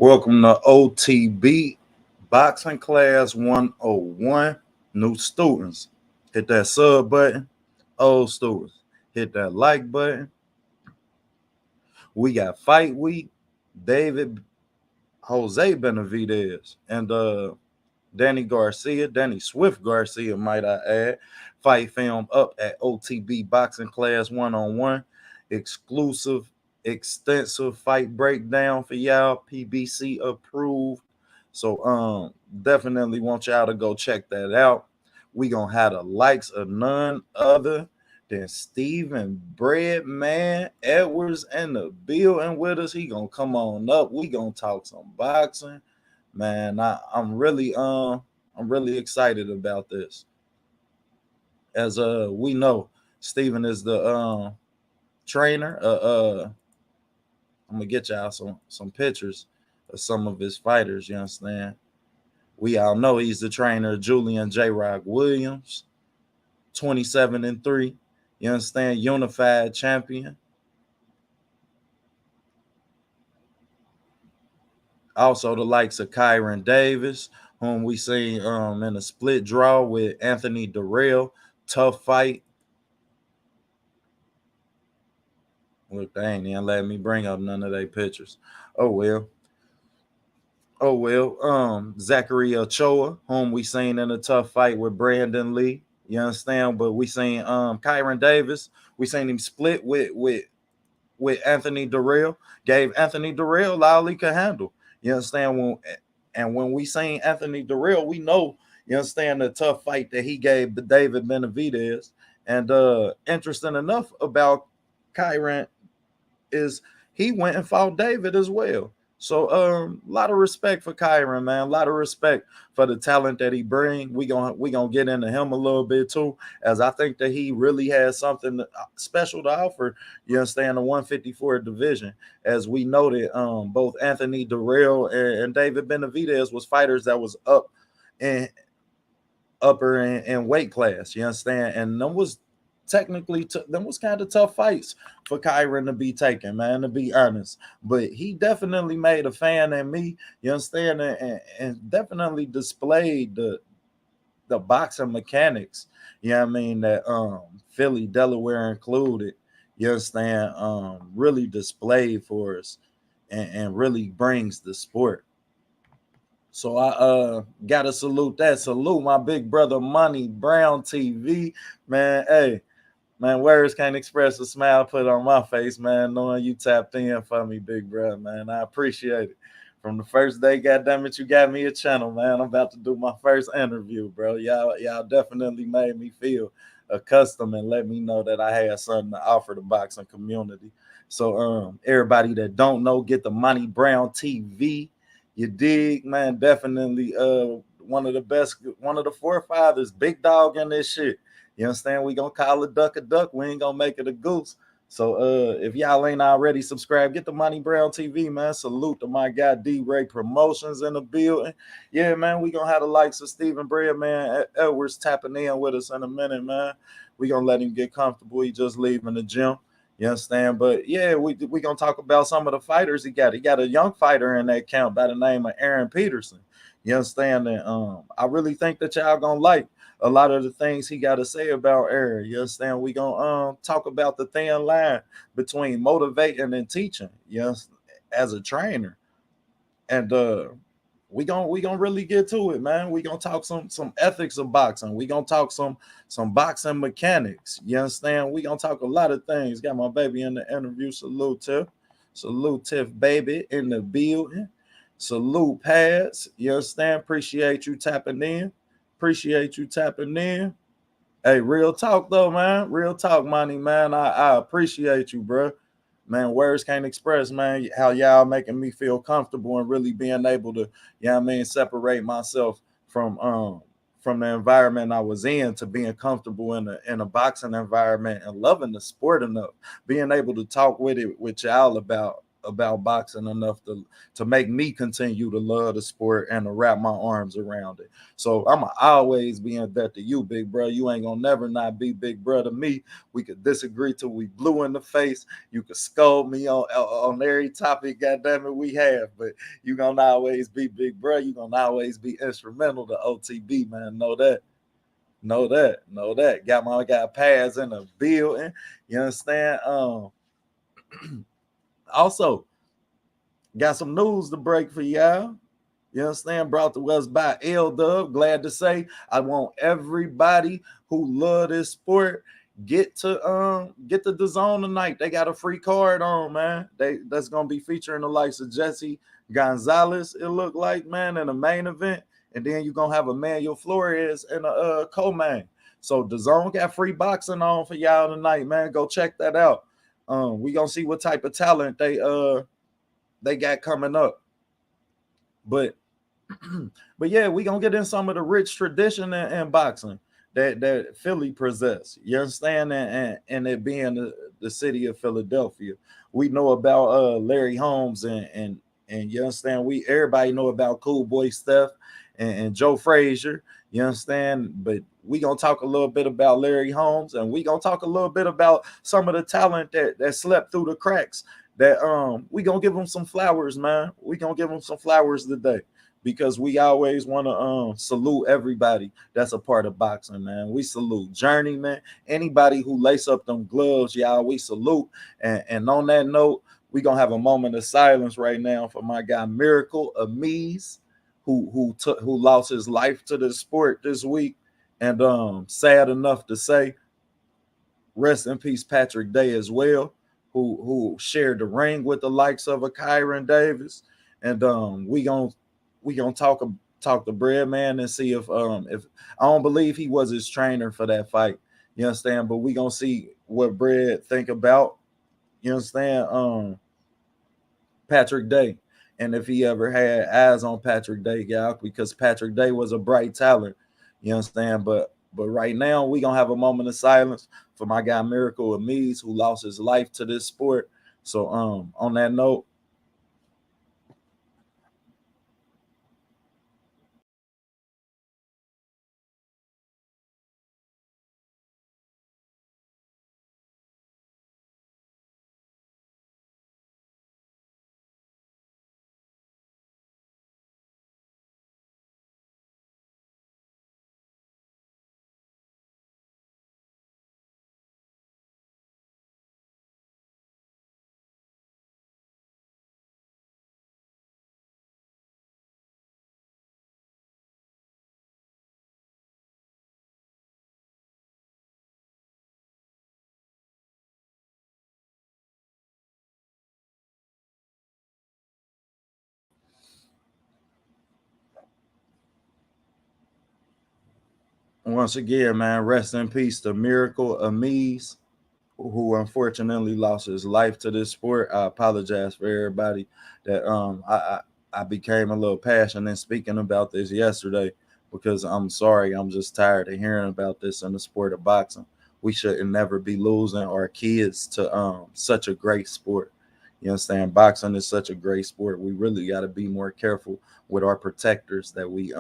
Welcome to OTB Boxing Class 101. New students, hit that sub button. Old students, hit that like button. We got Fight Week, Jose Benavidez, and Danny Swift Garcia, might I add. Fight film up at OTB Boxing Class 101. Exclusive, extensive fight breakdown for y'all, PBC approved. So definitely want y'all to go check that out. We gonna have the likes of none other than Stephen BreadMan Edwards in the building with us. He gonna come on up. We gonna talk some boxing. Man, I'm really excited about this. As we know, Stephen is the trainer. I'm gonna get y'all some pictures of some of his fighters, you understand? We all know he's the trainer of Julian Williams, 27-3. You understand? Unified champion. Also the likes of Kyron Davis, whom we seen in a split draw with Anthony Durrell. Tough fight. Look, they ain't even letting me bring up none of their pictures. Oh well. Zachary Ochoa, whom we seen in a tough fight with Brandon Lee. You understand? But we seen Kyron Davis. We seen him split with Anthony Durrell. Gave Anthony Durrell all he could handle. You understand? When we seen Anthony Durrell, we know, you understand, the tough fight that he gave to David Benavidez. And interesting enough about Kyron is he went and fought David as well. So a lot of respect for Kyron, man. A lot of respect for the talent that he bring. We gonna get into him a little bit too, as I think that he really has something special to offer. You understand, the 154 division, as we noted, both Anthony Durrell and David Benavidez was fighters that was upper in weight class. You understand, and them was technically them was kind of tough fights for Kyron to be taken, man, to be honest. But he definitely made a fan in me, you understand, and definitely displayed the boxing mechanics, you know what I mean, that Philly, Delaware included, you understand, really displayed for us and really brings the sport. So I gotta salute that. Salute my big brother Money Brown TV, man. Hey, man, words can't express the smile put on my face, man, knowing you tapped in for me, big brother, man. I appreciate it. From the first day, goddamn it, you got me a channel, man. I'm about to do my first interview, bro. Y'all definitely made me feel accustomed and let me know that I had something to offer the boxing community. So everybody that don't know, get the Money Brown TV. You dig, man? Definitely one of the best, one of the forefathers, big dog in this shit. You understand? We gonna call a duck. We ain't gonna make it a goose. So if y'all ain't already subscribed, get the Money Brown TV, man. Salute to my guy D-Ray Promotions in the building. Yeah, man, we gonna have the likes of Stephen BreadMan Edwards tapping in with us in a minute, man. We gonna let him get comfortable. He just leaving the gym. You understand? But yeah, we gonna talk about some of the fighters he got. He got a young fighter in that camp by the name of Aaron Peterson. You understand? And I really think that y'all gonna like a lot of the things he got to say about Aaron. You understand? We gonna talk about the thin line between motivating and teaching, yes, as a trainer. And we gonna really get to it, man. We gonna talk some ethics of boxing. We gonna talk some boxing mechanics. You understand? We gonna talk a lot of things. Got my baby in the interview. Salute Tiff, baby, in the building. Salute Pads. You understand? Appreciate you tapping in. Hey, real talk though, man. Real talk, Money, man. I appreciate you, bro. Man, words can't express, man, how y'all making me feel comfortable and really being able to, you know what I mean, separate myself from the environment I was in to being comfortable in a boxing environment and loving the sport enough, being able to talk with y'all about about boxing enough to make me continue to love the sport and to wrap my arms around it. So I'm always be in debt to you, big bro. You ain't gonna never not be big bro to me. We could disagree till we blue in the face. You could scold me on every topic, goddamn it, we have, but you gonna always be big bro. You gonna always be instrumental to OTB, man. Know that. Know that. Got my guy Paz in the building. You understand? Also, got some news to break for y'all. You understand? Brought to us by L Dub. Glad to say I want everybody who love this sport get to the zone tonight. They got a free card on, man. That's gonna be featuring the likes of Jesse Gonzalez, it looked like, man, in the main event. And then you're gonna have Emmanuel Flores in a co-main. So the zone got free boxing on for y'all tonight, man. Go check that out. We gonna see what type of talent they got coming up. But but yeah, we gonna get in some of the rich tradition in boxing that Philly possess. You understand? And it being the city of Philadelphia. We know about Larry Holmes and you understand, we everybody know about Cool Boy Steph and Joe Frazier. You understand? But we gonna talk a little bit about Larry Holmes, and we gonna talk a little bit about some of the talent that slept through the cracks. That we gonna give them some flowers, man. We gonna give them some flowers today, because we always want to salute everybody that's a part of boxing, man. We salute journeyman, anybody who lace up them gloves, y'all. We salute. And on that note, we gonna have a moment of silence right now for my guy Miracle Amise, who lost his life to the sport this week. And sad enough to say, rest in peace, Patrick Day as well, who shared the ring with the likes of a Kyron Davis. And we gonna talk to BreadMan and see if I don't believe he was his trainer for that fight. You understand? But we gonna see what Bread think about, you understand, Patrick Day, and if he ever had eyes on Patrick Day, y'all, because Patrick Day was a bright talent. You understand? But right now we gonna have a moment of silence for my guy Miracle Amise, who lost his life to this sport. So on that note, once again, man, rest in peace to Miracle Amise, who unfortunately lost his life to this sport. I apologize for everybody that I became a little passionate speaking about this yesterday, because I'm sorry. I'm just tired of hearing about this in the sport of boxing. We shouldn't never be losing our kids to such a great sport. You understand? Boxing is such a great sport. We really got to be more careful with our protectors that we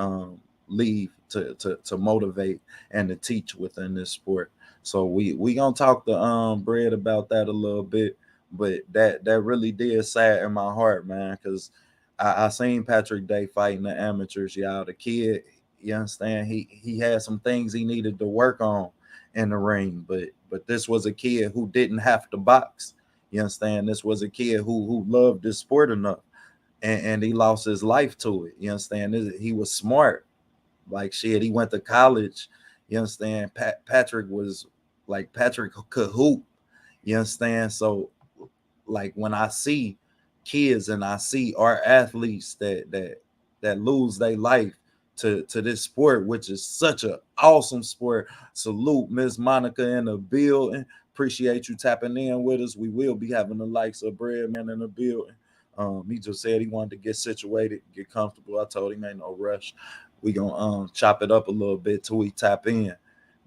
leave to motivate and to teach within this sport. So we gonna talk to Bread about that a little bit, but that really did sadden my heart, man, because I seen Patrick Day fighting the amateurs, y'all. The kid, you understand, he had some things he needed to work on in the ring, but this was a kid who didn't have to box. You understand? This was a kid who loved this sport enough, and he lost his life to it. You understand? He was smart, like shit. He went to college. You understand? Patrick was like, Patrick could hoop. You understand? So like when I see kids and I see our athletes that lose their life to this sport, which is such an awesome sport. Salute Miss Monica in the building. Appreciate you tapping in with us. We will be having the likes of BreadMan in the building. He just said he wanted to get situated, get comfortable. I told him ain't no rush. We gonna chop it up a little bit till we tap in.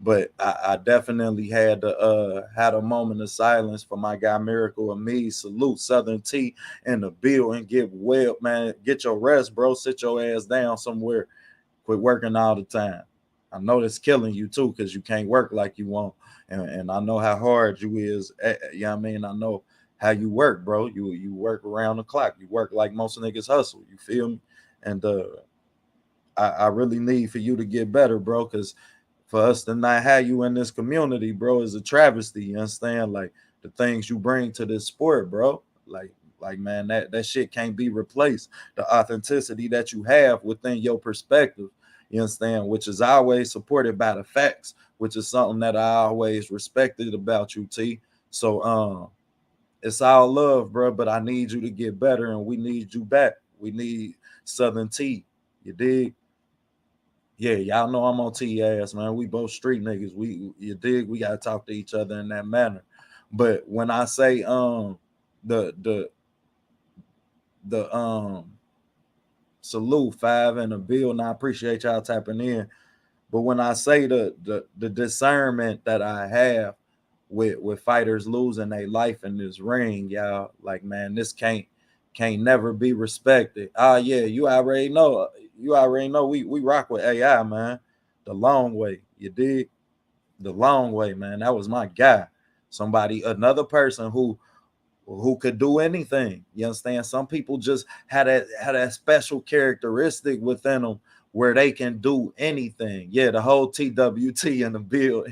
But I definitely had a moment of silence for my guy Miracle and me. Salute Southern T in the building. Get well, man. Get your rest, bro. Sit your ass down somewhere. Quit working all the time. I know that's killing you too, because you can't work like you want. And I know how hard you is. You know what I mean? I know how you work, bro. You work around the clock. You work like most niggas hustle. You feel me? And I really need for you to get better, bro, because for us to not have you in this community, bro, is a travesty. You understand? Like the things you bring to this sport, bro. Like man, that shit can't be replaced. The authenticity that you have within your perspective, you understand, which is always supported by the facts, which is something that I always respected about you, T. So it's all love, bro. But I need you to get better, and we need you back. We need Southern T. You dig? Yeah, y'all know I'm on T ass, man. We both street niggas. You dig? We gotta talk to each other in that manner. But when I say the the the salute five and a bill, and I appreciate y'all tapping in. But when I say the discernment that I have with fighters losing their life in this ring, y'all, like man, this can't never be respected. Yeah, you already know. You already know we rock with AI, man. The long way. You dig? The long way, man. That was my guy. Somebody, another person who could do anything. You understand? Some people just had that special characteristic within them where they can do anything. Yeah, the whole TWT in the build.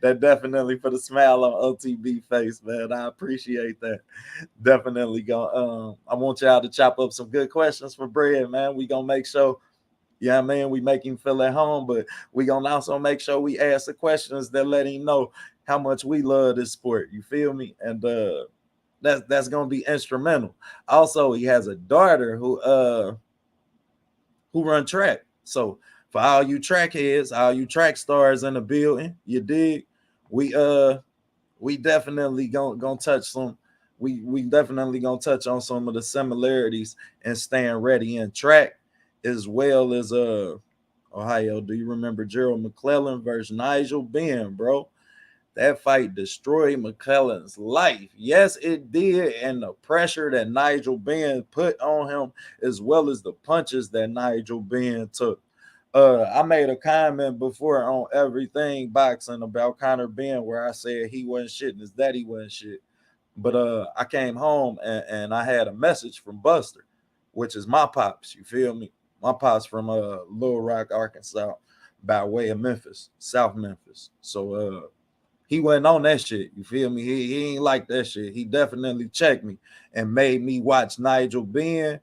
That definitely put a smile on OTB face, man. I appreciate that. Definitely go. I want y'all to chop up some good questions for Bread, man. We gonna make sure, yeah, man, we make him feel at home, but we gonna also make sure we ask the questions that let him know how much we love this sport. You feel me? And that's gonna be instrumental. Also, he has a daughter who run track. So for all you track heads, all you track stars in the building, you dig? We definitely gonna touch some. We definitely gonna touch on some of the similarities and staying ready in track, as well as Ohio. Do you remember Gerald McClellan versus Nigel Benn, bro? That fight destroyed McClellan's life. Yes, it did. And the pressure that Nigel Benn put on him, as well as the punches that Nigel Benn took. I made a comment before on everything boxing about Conor Benn where I said he wasn't shit and his daddy wasn't shit. But I came home and I had a message from Buster, which is my pops. You feel me? My pops from Little Rock, Arkansas, by way of Memphis, South Memphis. So he wasn't on that shit. You feel me? He ain't like that shit. He definitely checked me and made me watch Nigel Benn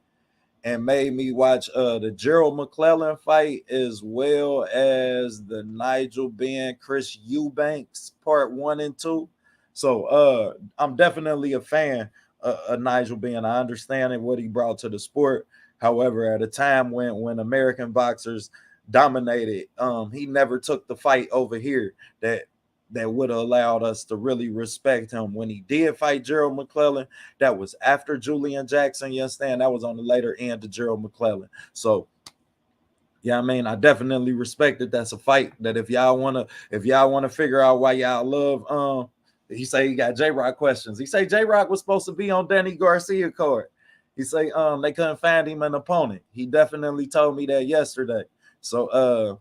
and made me watch the Gerald McClellan fight, as well as the Nigel Benn Chris Eubanks part 1 and 2. So I'm definitely a fan of Nigel Benn. I understand what he brought to the sport. However, at a time when American boxers dominated, he never took the fight over here that would have allowed us to really respect him. When he did fight Gerald McClellan, that was after Julian Jackson. You understand? That was on the later end of Gerald McClellan. So, yeah, I mean, I definitely respect that. That's a fight that if y'all wanna figure out why y'all love, he say he got J-Rock questions. He say J-Rock was supposed to be on Danny Garcia card. He say they couldn't find him an opponent. He definitely told me that yesterday. So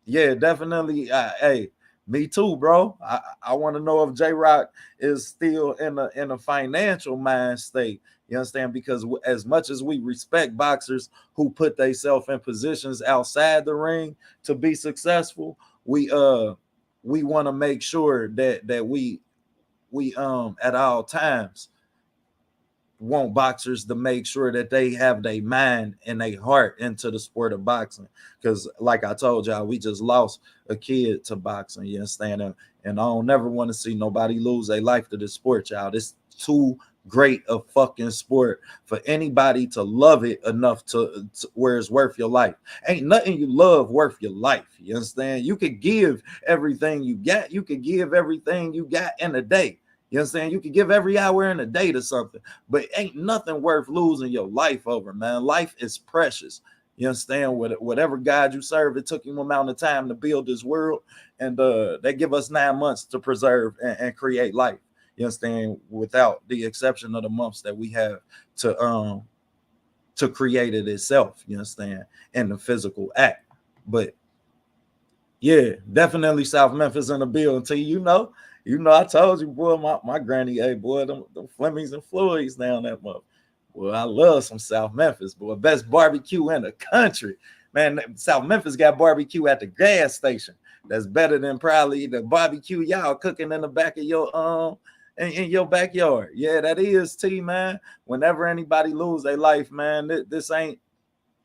yeah, definitely. Hey, me too, bro. I want to know if J-Rock is still in a financial mind state. You understand? Because as much as we respect boxers who put themselves in positions outside the ring to be successful, we want to make sure that we at all times want boxers to make sure that they have their mind and their heart into the sport of boxing. Because like I told y'all, we just lost a kid to boxing. You understand? And I don't never want to see nobody lose their life to this sport, y'all. This too great a fucking sport for anybody to love it enough to where it's worth your life. Ain't nothing you love worth your life. You understand? You could give everything you got. You could give everything you got in a day. You understand? You could give every hour in a day to something, but ain't nothing worth losing your life over, man. Life is precious. You understand? Whatever God you serve, it took him amount of time to build this world, and they give us 9 months to preserve and create life. You understand? Without the exception of the months that we have to create it itself. You understand? In the physical act, but yeah, definitely South Memphis in the bill. Until I told you, boy, my granny, hey, boy, them Flemings and Floyds down that month. Well, I love some South Memphis, boy. Best barbecue in the country. Man, South Memphis got barbecue at the gas station. That's better than probably the barbecue y'all cooking in the back of your in your backyard. Yeah, that is T, man. Whenever anybody lose their life, man, this ain't,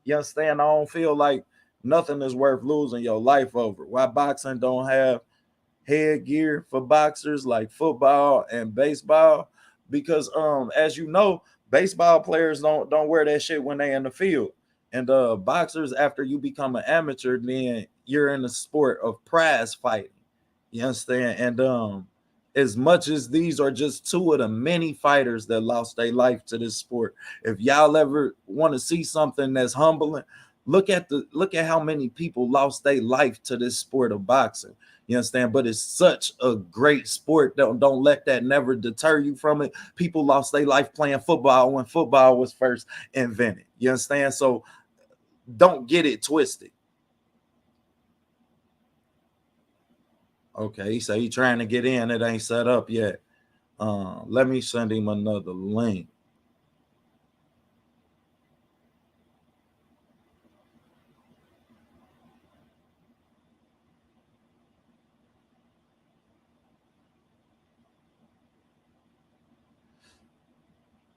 you understand? I don't feel like nothing is worth losing your life over. Why boxing don't have headgear for boxers like football and baseball? Because as you know, baseball players don't wear that shit when they in the field. And boxers, after you become an amateur, then you're in the sport of prize fighting. You understand? And as much as these are just two of the many fighters that lost their life to this sport, if y'all ever want to see something that's humbling, look at how many people lost their life to this sport of boxing. You understand? But it's such a great sport. Don't let that never deter you from it. People lost their life playing football when football was first invented. You understand? So don't get it twisted. Okay, so he trying to get in. It ain't set up yet. Let me send him another link.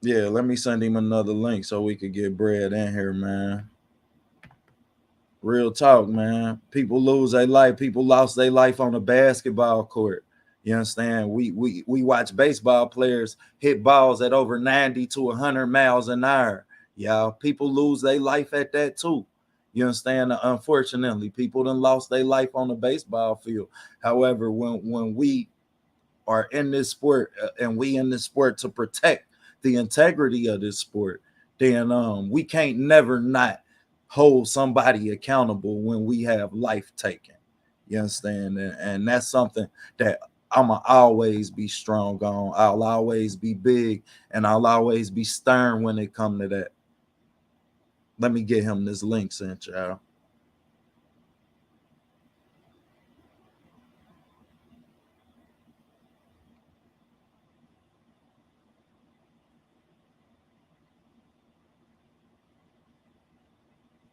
Yeah, let me send him another link so we could get Bread in here, man. Real talk, man. People lose their life. People lost their life on a basketball court. You understand? We watch baseball players hit balls at over 90 to 100 miles an hour. Yeah, people lose their life at that too. You understand? Unfortunately, people done lost their life on the baseball field. However, when we are in this sport and we in this sport to protect the integrity of this sport, then we can't never not hold somebody accountable when we have life taken. You understand? And that's something that I'ma always be strong on. I'll always be big and I'll always be stern when it come to that. Let me get him this link sent, y'all.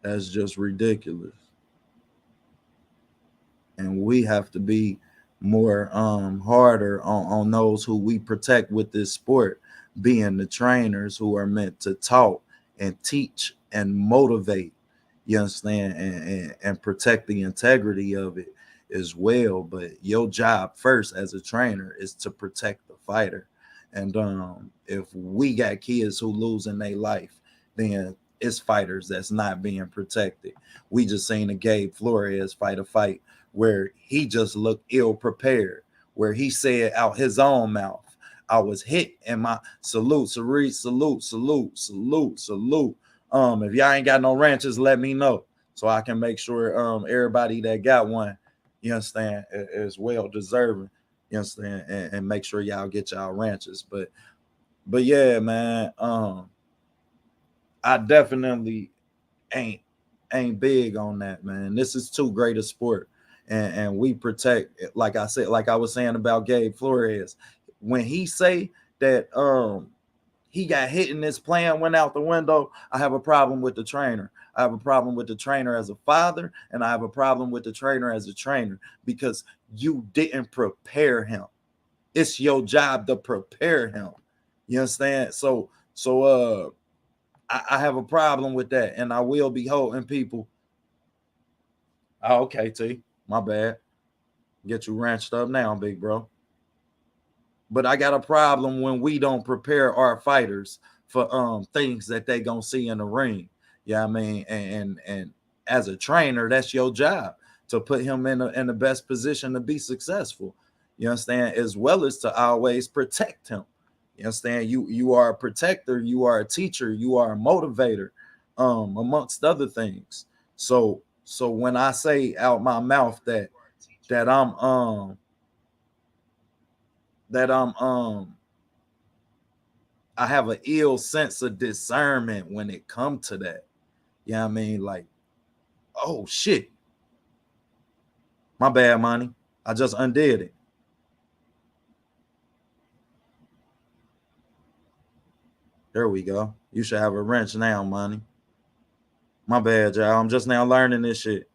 That's just ridiculous. And we have to be more harder on those who we protect with this sport, being the trainers who are meant to talk and teach and motivate, you understand, and protect the integrity of it as well. But your job first as a trainer is to protect the fighter. And if we got kids who losing their life, then it's fighters that's not being protected. We just seen a Gabe Flores fight a fight where he just looked ill prepared, where he said out his own mouth, I was hit and my salute, salute. If y'all ain't got no ranches, let me know so I can make sure everybody that got one, you understand, is well deserving, you understand, and make sure y'all get y'all ranches. But yeah, man, I definitely ain't big on that, man. This is too great a sport. And we protect, like I said, like I was saying about Gabe Flores. When he say that he got hit and his plan went out the window, I have a problem with the trainer. I have a problem with the trainer as a father, and I have a problem with the trainer as a trainer because you didn't prepare him. It's your job to prepare him. You understand? So I have a problem with that, and I will be holding people. Oh, okay, T. My bad. Get you ranched up now, big bro. But I got a problem when we don't prepare our fighters for things that they gonna see in the ring. Yeah, I mean, and as a trainer, that's your job to put him in the best position to be successful. You understand, as well as to always protect him. You understand, you are a protector, you are a teacher, you are a motivator. amongst other things. So when I say out my mouth that I'm I have an ill sense of discernment when it comes to that. You know what I mean? Like, oh shit, my bad, money. I just undid it. There we go. You should have a wrench now, money. My bad, y'all. I'm just now learning this shit.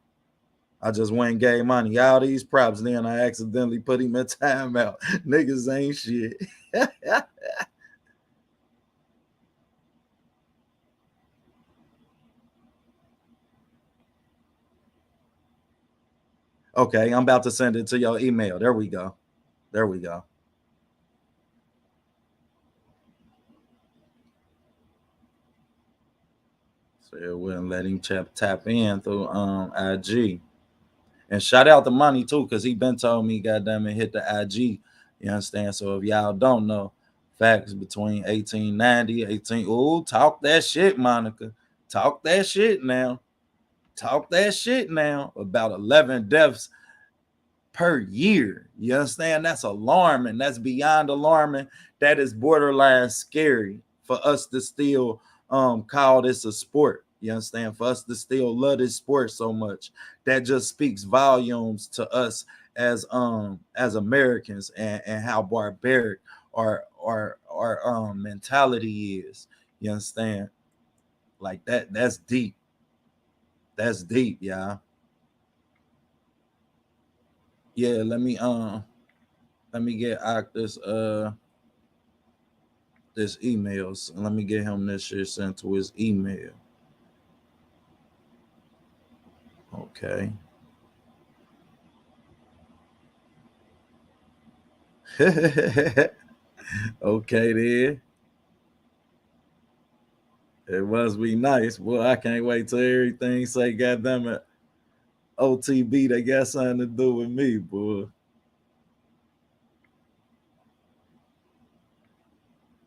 I just went and gave money all these props, then I accidentally put him in timeout. Niggas ain't shit. Okay, I'm about to send it to your email. There we go. There we go. So it wouldn't let him tap in through IG. And shout out to Money too, because he been told me, goddamn it, hit the IG. You understand? So if y'all don't know, facts between 1890, 18. Ooh, talk that shit, Monica. Talk that shit now. Talk that shit now. About 11 deaths per year. You understand? That's alarming. That's beyond alarming. That is borderline scary for us to still call this a sport. You understand? For us to still love this sport so much. That just speaks volumes to us as Americans, and how barbaric our mentality is. You understand? Like that's deep. That's deep, y'all. Yeah, let me get this emails. Let me get him this shit sent to his email. Okay. Okay then. It must be nice. Boy, I can't wait till everything say goddamn it OTB they got something to do with me, boy.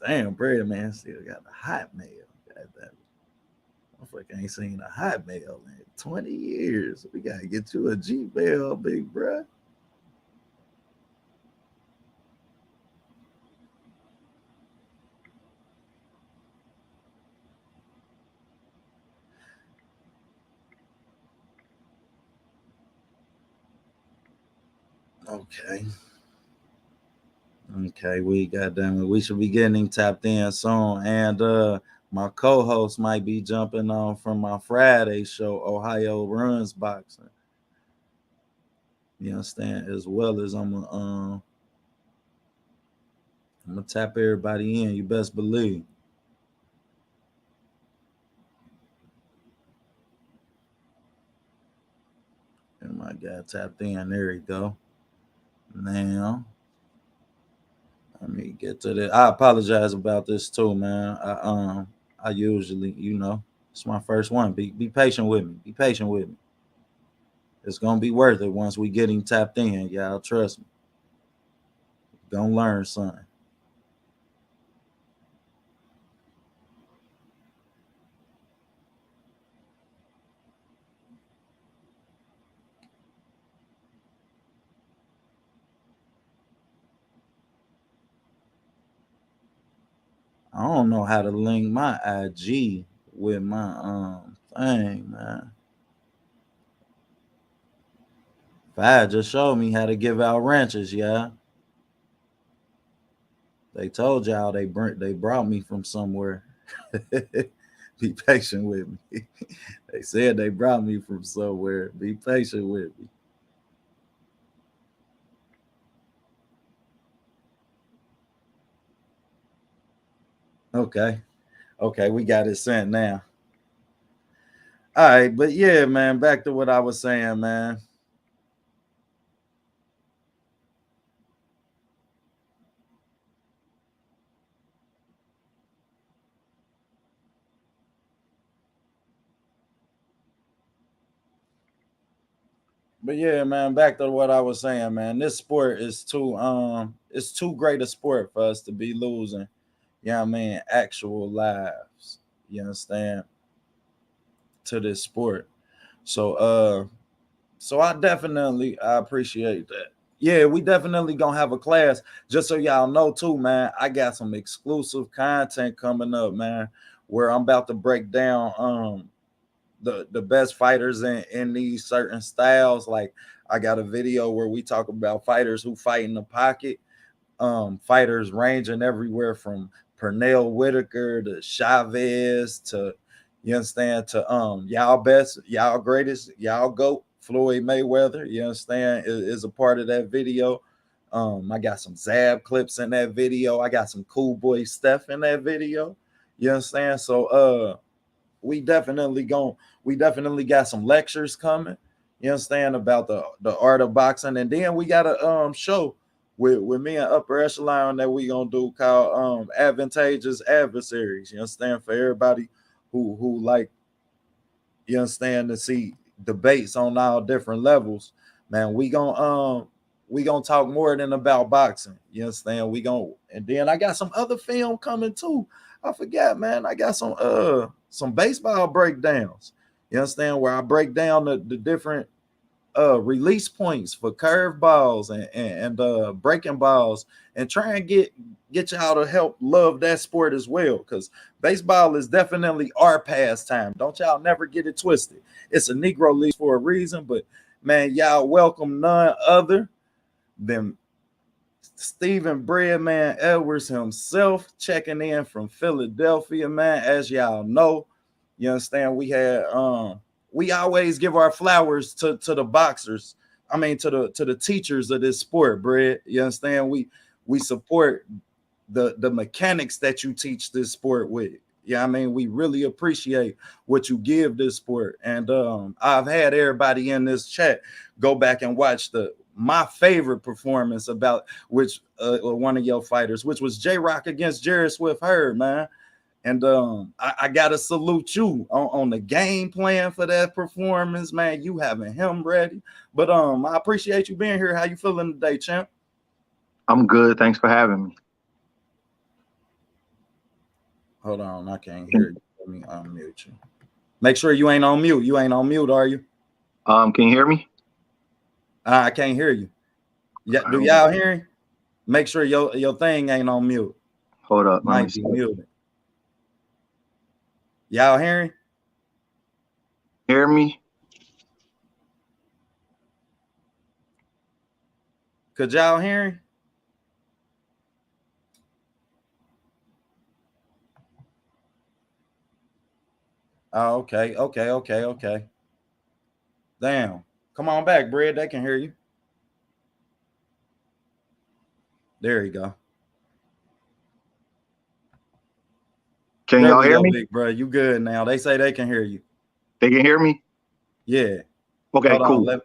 Damn, BreadMan still got the hot mail. Goddamn. Motherfucker ain't seen a hot mail in 20 years. We gotta get you a Gmail, big bruh. Okay. Okay, we goddamn it. We should be getting tapped in soon. And my co-host might be jumping on from my Friday show, Ohio Runs Boxing. You understand? As well as I'm gonna tap everybody in. You best believe. And my guy tapped in. There you go. Now, let me get to this. I apologize about this too, man. I usually, it's my first one. Be patient with me. Be patient with me. It's gonna be worth it once we get him tapped in, y'all. Trust me. Gonna learn something. I don't know how to link my IG with my thing, man. Fad just showed me how to give out ranches, yeah. They told y'all they brought me from somewhere. Be patient with me. They said they brought me from somewhere. Be patient with me. Okay. Okay, we got it sent now. All right, but yeah, man, back to what I was saying, man. But yeah, man, back to what I was saying, man. This sport is it's too great a sport for us to be losing. You know what I mean? Actual lives. You understand? to this sport. So I appreciate that. Yeah, we definitely gonna have a class. Just so y'all know too, man. I got some exclusive content coming up, man, where I'm about to break down the best fighters in these certain styles. Like I got a video where we talk about fighters who fight in the pocket, fighters ranging everywhere from Pernell Whitaker to Chavez to, you understand, to y'all best, y'all greatest, y'all GOAT, Floyd Mayweather, you understand, is a part of that video. I got some Zab clips in that video. I got some Cool Boy Steph in that video. You understand? So we definitely gon' we definitely got some lectures coming. You understand, about the art of boxing, and then we got a show with me and Upper Echelon that we gonna do called Advantageous Adversaries. You understand, for everybody who like, you understand, to see debates on all different levels. Man, we gonna talk more than about boxing. You understand? And then I got some other film coming too. I forgot, man. I got some baseball breakdowns. You understand, where I break down the different release points for curveballs and breaking balls, and try and get y'all to help love that sport as well, because baseball is definitely our pastime. Don't y'all never get it twisted. It's a Negro league for a reason, but man, y'all welcome none other than Stephen "BreadMan" Edwards himself, checking in from Philadelphia, man. As y'all know, you understand, we always give our flowers to the boxers. I mean, to the teachers of this sport, Bread. You understand? We support the mechanics that you teach this sport with. Yeah, I mean, we really appreciate what you give this sport. And I've had everybody in this chat go back and watch my favorite performance about which one of your fighters, which was J Rock against Jared Swift Hurd, man. And I gotta salute you on the game plan for that performance, man. You having him ready. But I appreciate you being here. How you feeling today, champ? I'm good. Thanks for having me. Hold on, I can't hear you. Let me unmute you. Make sure you ain't on mute. You ain't on mute, are you? Can you hear me? I can't hear you. Yeah, do y'all hear him? Make sure your thing ain't on mute. Hold up. Might be muted. Y'all hearing? Hear me? Could y'all hear him? Oh, okay. Damn. Come on back, Bread. They can hear you. There you go. Can y'all hear me? Big bro. You good now. They say they can hear you. They can hear me? Yeah. Okay, Hold cool. on.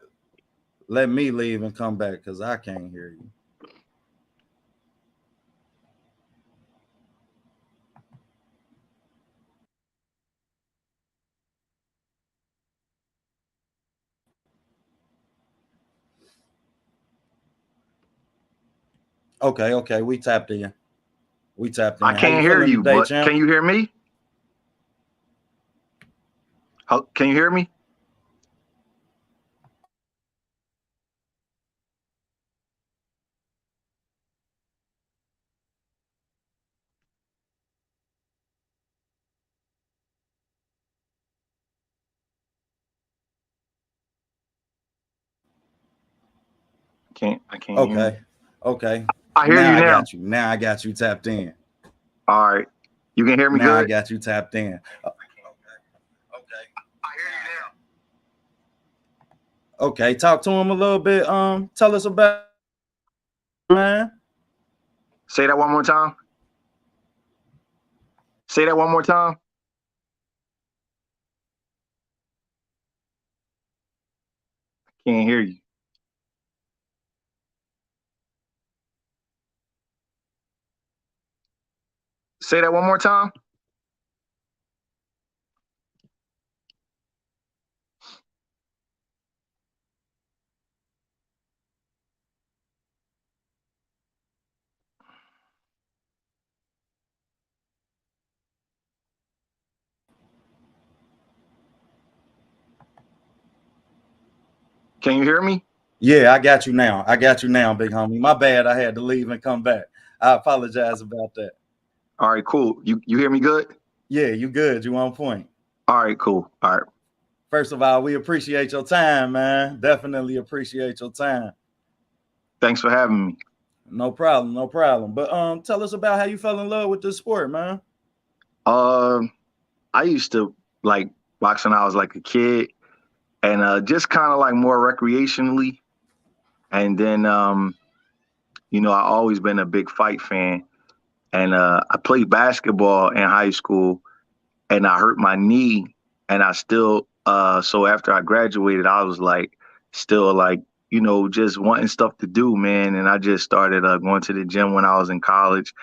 Let me leave and come back because I can't hear you. Okay. We tapped in. I How you can't hear feeling you, today, but champ? can you hear me? Can you hear me? I can't hear you. Okay. I hear you now. Now I got you tapped in. All right. You can hear me Now I good? got you tapped in. Okay. I hear you now. Okay, talk to him a little bit. Tell us about, man. Say that one more time. Say that one more time. I can't hear you. Say that one more time. Can you hear me? Yeah, I got you now. I got you now, big homie. My bad. I had to leave and come back. I apologize about that. All right, cool. You hear me good? Yeah, you good. You on point. All right, cool. All right. First of all, we appreciate your time, man. Definitely appreciate your time. Thanks for having me. No problem, no problem. But tell us about how you fell in love with this sport, man. I used to like boxing when I was like a kid, and just kind of like more recreationally. And then I always been a big fight fan. And I played basketball in high school, and I hurt my knee, and I still so after I graduated, I was like still like just wanting stuff to do, man. And I just started going to the gym when I was in college,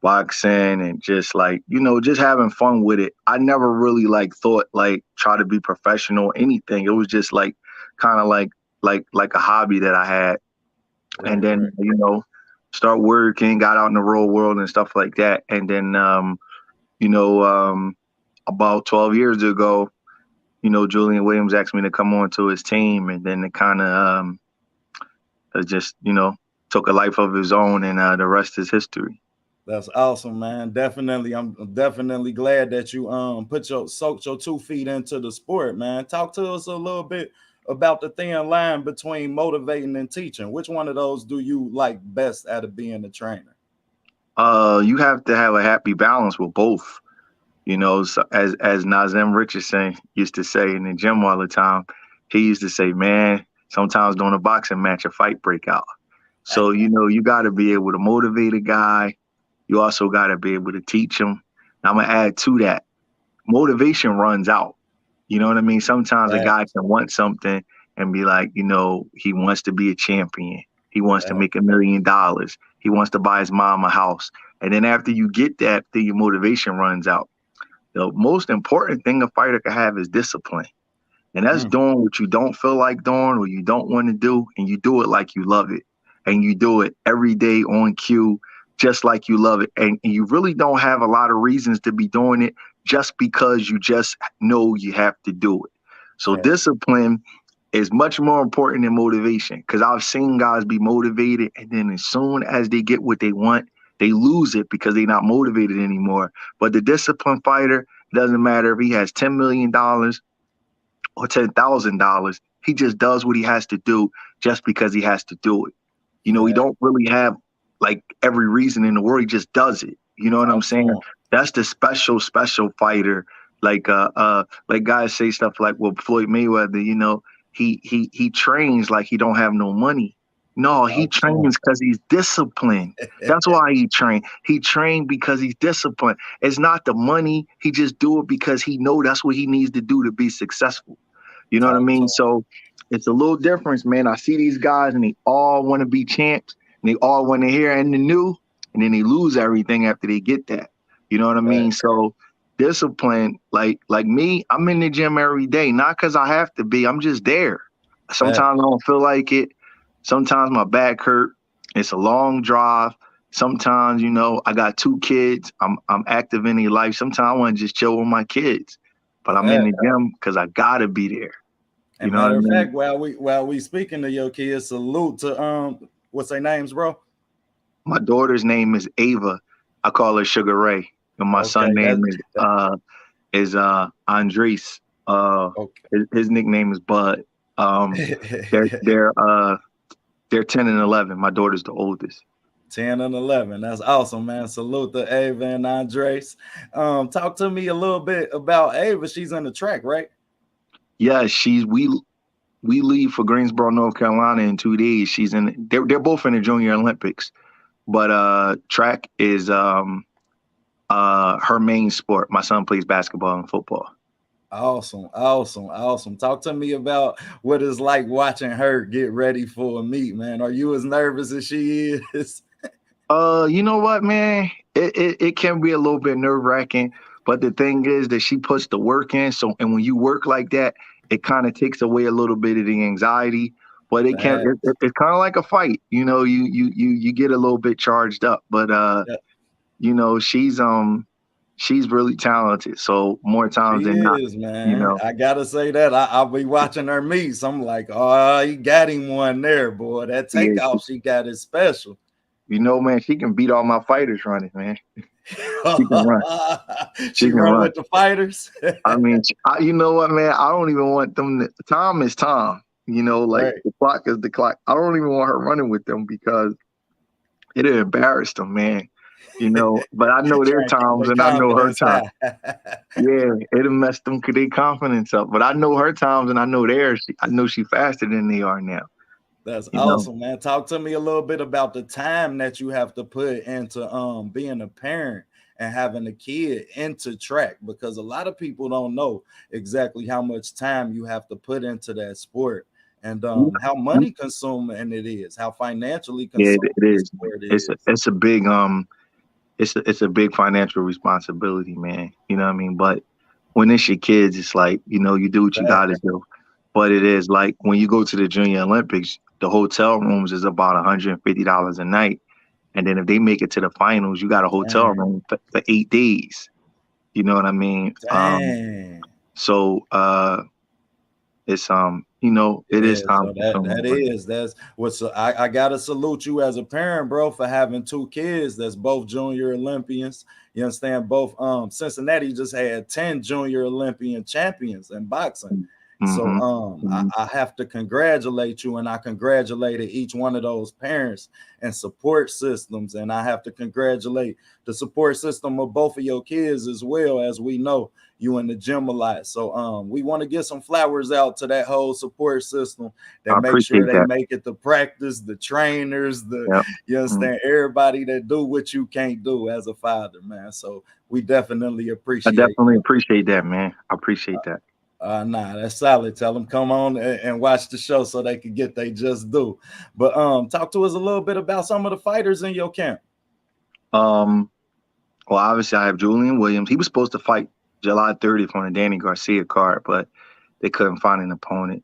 boxing, and just like just having fun with it. I never really like thought like try to be professional or anything. It was just like kind of like a hobby that I had. Right, And then right. start working, got out in the real world and stuff like that. And then you know about 12 years ago, Julian Williams asked me to come on to his team, and then it kind of just took a life of his own, and the rest is history. That's awesome, man. Definitely, I'm definitely glad that you soaked your 2 feet into the sport, man. Talk to us a little bit about the thin line between motivating and teaching. Which one of those do you like best out of being a trainer? You have to have a happy balance with both. So as Nazem Richardson used to say in the gym all the time, he used to say, "Man, sometimes during a boxing match, a fight break out." So you got to be able to motivate a guy. You also got to be able to teach him. And I'm gonna add to that: motivation runs out. You know what I mean? Sometimes a guy can want something and be like, he wants to be a champion. He wants to make $1 million. He wants to buy his mom a house. And then after you get that, then your motivation runs out. The most important thing a fighter can have is discipline. And that's doing what you don't feel like doing or you don't want to do, and you do it like you love it. And you do it every day on cue, just like you love it. And you really don't have a lot of reasons to be doing it just because you just know you have to do it. So discipline is much more important than motivation, because I've seen guys be motivated, and then as soon as they get what they want, they lose it because they're not motivated anymore. But the disciplined fighter, doesn't matter if he has $10 million or $10,000, he just does what he has to do just because he has to do it. He don't really have like every reason in the world. He just does it. You know what I'm saying? That's the special fighter. Like guys say stuff like, well, Floyd Mayweather, he trains like he don't have no money. No, he trains because he's disciplined. That's why he trained. He trained because he's disciplined. It's not the money. He just do it because he know that's what he needs to do to be successful. You know what I mean? So it's a little difference, man. I see these guys and they all want to be champs and they all want to hear and the new, and then they lose everything after they get that. You know what I mean? So discipline, like me, I'm in the gym every day, not because I have to be. I'm just there. Sometimes I don't feel like it. Sometimes my back hurt. It's a long drive. Sometimes, I got 2 kids. I'm active in their life. Sometimes I want to just chill with my kids, but I'm in the gym because I gotta be there. And matter of fact, while we speaking to your kids, salute to what's their names, bro? My daughter's name is Ava. I call her Sugar Ray, and my son's name is Andres. His nickname is Bud. They're 10 and 11. My daughter's the oldest. 10 and 11. That's awesome, man. Salute to Ava and Andres. Talk to me a little bit about Ava. She's in the track, right? Yeah, we leave for Greensboro, North Carolina in 2 days. They're both in the Junior Olympics, but track is her main sport. My son plays basketball and football. Awesome. Talk to me about what it's like watching her get ready for a meet, man. Are you as nervous as she is? You know what, man? It can be a little bit nerve-wracking, but the thing is that she puts the work in. So, and when you work like that, it kind of takes away a little bit of the anxiety. But it's kind of like a fight. You get a little bit charged up. But she's really talented. So more times She than not, is, you man. know, I gotta say that. I'll be watching her meets. I'm like, oh, he got him one there, boy. That yeah, takeoff she got is special. man, she can beat all my fighters running, man. She can run. She She can run run. with the fighters. I mean, you know what, man? I don't even want them. Time is time. You know, like Right. the clock is the clock. I don't even want her running with them because it'll embarrass them, man. You know, but I know their Trying to keep times their and I know her confidence time. high. Yeah, it'll mess them their confidence up. But I know her times and I know theirs. I know she faster than they are now. That's You know, awesome, man. Talk to me a little bit about the time that you have to put into being a parent and having a kid into track, because a lot of people don't know exactly how much time you have to put into that sport, and how money consuming it is, how financially yeah, consuming it the is. sport It's a, is. it's a big it's a big financial responsibility, man. You know what I mean? But when it's your kids, it's like, you know, you do what you gotta Exactly. do. But it is like when you go to the Junior Olympics, the hotel rooms is about $150 a night. And then if they make it to the finals, you got a hotel Dang. room for 8 days. You know what I mean? Dang. So it's you know, it is Yeah, time so that consuming, but is that's what's I gotta salute you as a parent, bro, for having two kids that's both junior Olympians. You understand? Both Cincinnati just had 10 junior Olympian champions in boxing. So mm-hmm, mm-hmm. I have to congratulate you, and I congratulated each one of those parents and support systems, and I have to congratulate the support system of both of your kids as well. As we know, you in the gym a lot, so we want to get some flowers out to that whole support system that I make sure appreciate they that. make it to practice, the trainers, the Yep. you Mm. understand, everybody that do what you can't do as a father, man. So we definitely I appreciate definitely that. appreciate that, man. I appreciate that. Nah, that's solid. Tell them come on and watch the show so they can get they just do. But talk to us a little bit about some of the fighters in your camp. Um, well, obviously I have Julian Williams. He was supposed to fight July 30th on the Danny Garcia card, but they couldn't find an opponent.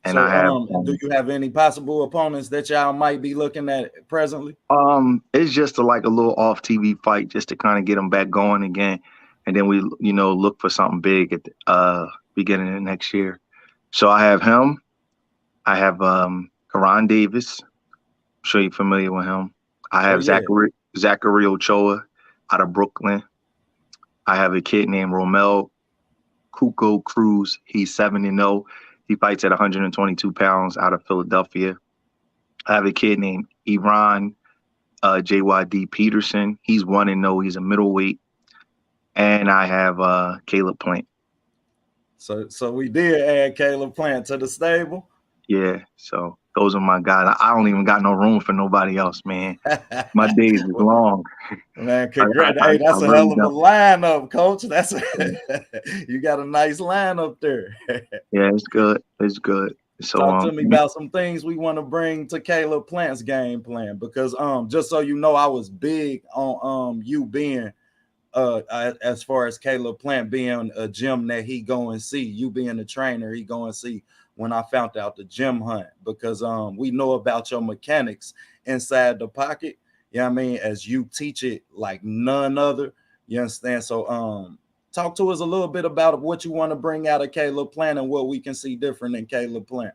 And I So have do you have any possible opponents that y'all might be looking at presently? it's just like a little off TV fight just to kind of get them back going again, and then we look for something big at the beginning of next year. So I have him. I have Kyron Davis. I'm sure you're familiar with him. I Oh have yeah. Zachary Ochoa out of Brooklyn. I have a kid named Romel Cuco Cruz. He's 7-0. He fights at 122 pounds out of Philadelphia. I have a kid named Iran JYD Peterson. He's 1-0. He's a middleweight. And I have Caleb Plant. So we did add Caleb Plant to the stable. Yeah. So those are my guys. I don't even got no room for nobody else, man. My days is Well, long. man, I, congrats. I, Hey, I that's a really hell of a don't. lineup, coach. That's Yeah. you got a nice lineup there. Yeah, it's good. It's good. So Talk to me about some things we want to bring to Caleb Plant's game plan, because just so you know, I was big on you being as far as Caleb Plant being a gym that he go and see, you being a trainer, he go and see, when I found out the gym hunt, because we know about your mechanics inside the pocket. You know what I mean? As you teach it like none other. You understand? So talk to us a little bit about what you want to bring out of Caleb Plant and what we can see different in Caleb Plant.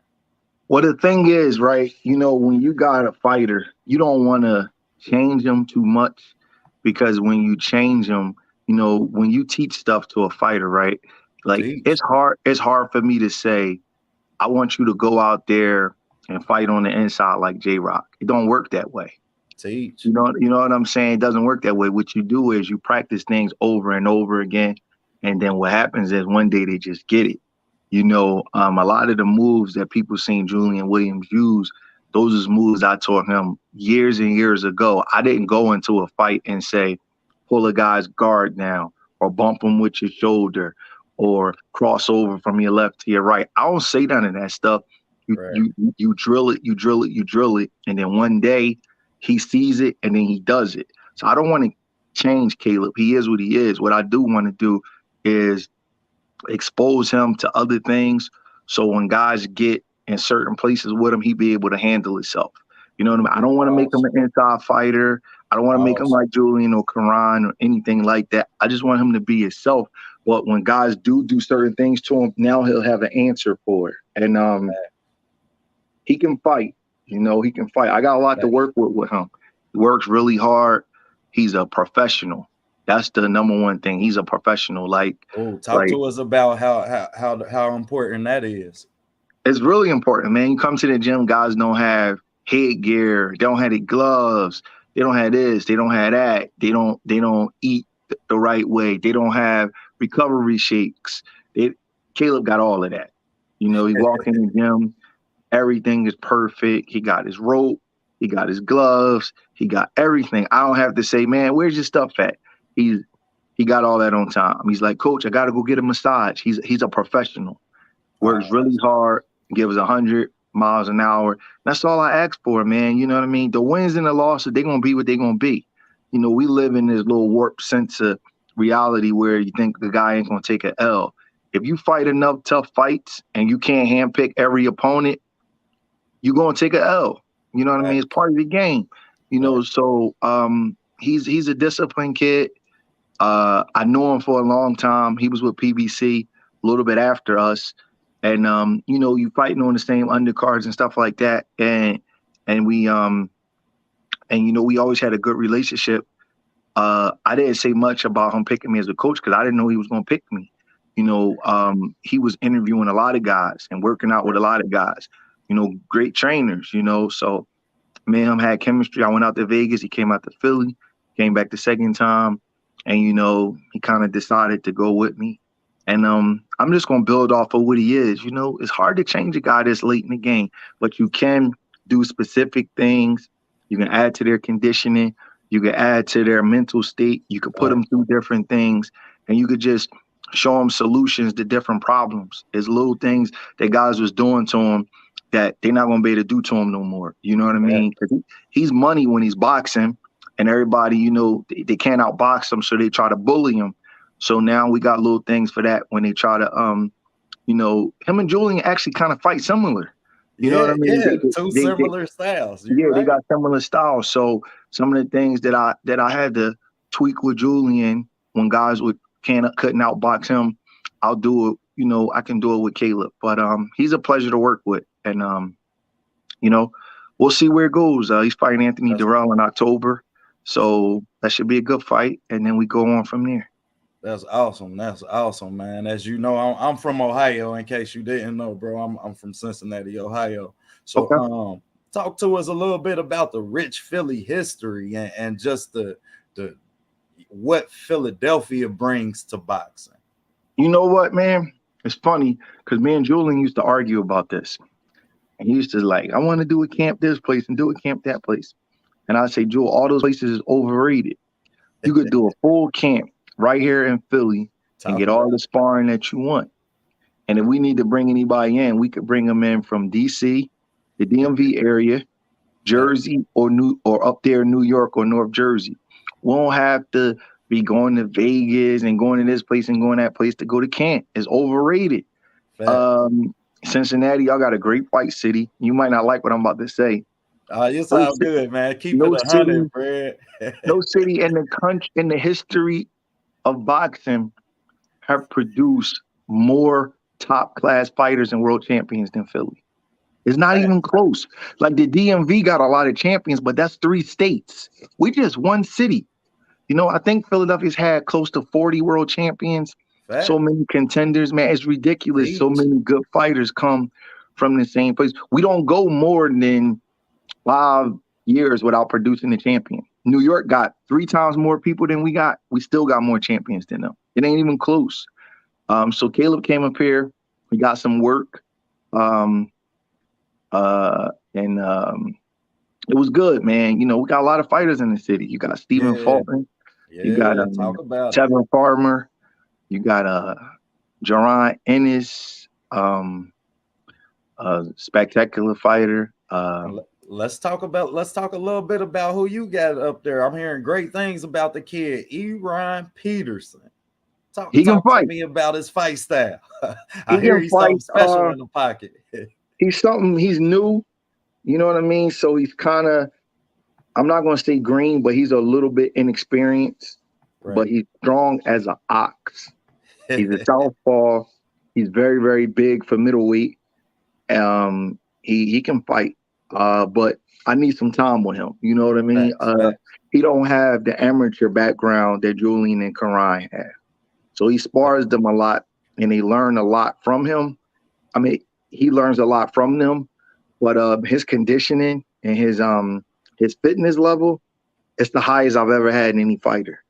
well, the thing is, right, when you got a fighter, you don't want to change them too much because when you change them, when you teach stuff to a fighter, right, like Teach. it's hard for me to say, I want you to go out there and fight on the inside like J-Rock. It don't work that way. Teach. You know what I'm saying? It doesn't work that way. What you do is you practice things over and over again, and then what happens is one day they just get it. A lot of the moves that people seen Julian Williams use, those is moves I taught him years and years ago. I didn't go into a fight and say, pull a guy's guard down or bump him with your shoulder or cross over from your left to your right. I don't say none of that stuff. You Right. you you drill it, you drill it, you drill it, and then one day he sees it and then he does it. So I don't want to change Caleb. He is what he is. What I do want to do is expose him to other things. So when guys get in certain places with him, he be able to handle himself. You know what I mean? I don't want to make him Awesome. an inside fighter. I don't want to make him Awesome. like Julian or Kyron or anything like that. I just want him to be himself. But when guys do certain things to him, now he'll have an answer for it. And he can fight. You know, he can fight. I got a lot to work with him. He works really hard. He's a professional. That's the number one thing. He's a professional. Talk to us about how important that is. It's really important, man. You come to the gym, guys don't have headgear, they don't have the gloves, they don't have this, they don't have that, they don't eat the right way, they don't have recovery shakes. Caleb got all of that. You know, he walk in the gym, everything is perfect. He got his rope, he got his gloves, he got everything. I don't have to say, man, where's your stuff at? He got all that on time. He's like, Coach, I got to go get a massage. He's a professional. Works really hard, gives 100 miles an hour. That's all I ask for, man. You know what I mean? The wins and the losses, they're going to be what they're going to be. You know, we live in this little warped sense of reality where you think the guy ain't going to take an L. If you fight enough tough fights and you can't handpick every opponent, you're going to take an L. You know what I mean? It's part of the game. You know, so he's a disciplined kid. I knew him for a long time. He was with PBC a little bit after us. And, you know, you fighting on the same undercards and stuff like that. And we, you know, we always had a good relationship. I didn't say much about him picking me as a coach because I didn't know he was going to pick me. You know, he was interviewing a lot of guys and working out with a lot of guys, you know, great trainers, you know. So me and him had chemistry. I went out to Vegas. He came out to Philly, came back the second time. And, you know, he kind of decided to go with me. And I'm just going to build off of what he is. You know, it's hard to change a guy this late in the game, but you can do specific things. You can add to their conditioning. You can add to their mental state. You can put them through different things, and you could just show them solutions to different problems. There's little things that guys was doing to him that they're not going to be able to do to him no more. You know what I mean? 'Cause he's money when he's boxing, and everybody, you know, they can't outbox him, so they try to bully him. So now we got little things for that when they try to, you know, him and Julian actually kind of fight similar. You know what I mean? Yeah, two similar styles. They got similar styles. So some of the things that I had to tweak with Julian when guys couldn't outbox him, I'll do it. You know, I can do it with Caleb. But he's a pleasure to work with, and you know, we'll see where it goes. He's fighting Anthony Durrell in October, so that should be a good fight, and then we go on from there. That's awesome. That's awesome, man. As you know, I'm from Ohio. In case you didn't know, bro, I'm from Cincinnati, Ohio. So, talk to us a little bit about the rich Philly history and just the what Philadelphia brings to boxing. You know what, man? It's funny because me and Julian used to argue about this. And he used to I want to do a camp this place and do a camp that place. And I say, Jewel, all those places is overrated. You could do a full camp right here in Philly and get all the sparring that you want. And if we need to bring anybody in, we could bring them in from DC, the DMV area, Jersey, or up there in New York or North Jersey. We don't have to be going to Vegas and going to this place and going to that place to go to camp. It's overrated. Cincinnati, y'all got a great fight city. You might not like what I'm about to say. You sound good, man. Keep it 100, Brad. No city in the country, in the history of boxing, have produced more top-class fighters and world champions than Philly. It's not even close. Like the DMV got a lot of champions, but that's 3 states. We just one city. You know, I think Philadelphia's had close to 40 world champions. So many contenders, man. It's ridiculous. So many good fighters come from the same place. We don't go more than 5 years without producing a champion. New York got 3 times more people than we got. We still got more champions than them. It ain't even close. So Caleb came up here. We got some work. And it was good, man. You know, we got a lot of fighters in the city. You got Stephen Fulton. You got Tevin Farmer. You got Jaron Ennis, spectacular fighter. Let's talk a little bit about who you got up there. I'm hearing great things about the kid, Kyron Peterson. Talk to me about his fight style. I hear he's something special in the pocket. He's new. You know what I mean? So he's kind of I'm not going to say green, but he's a little bit inexperienced, but Right. he's strong as an ox. He's a southpaw. He's very, very big for middleweight. He can fight, but I need some time with him. You know what I mean? Facts, facts. He don't have the amateur background that Julian and Kyron have, so he spars them a lot, and they learn a lot from him. I mean, he learns a lot from them, but his conditioning and his fitness level, it's the highest I've ever had in any fighter.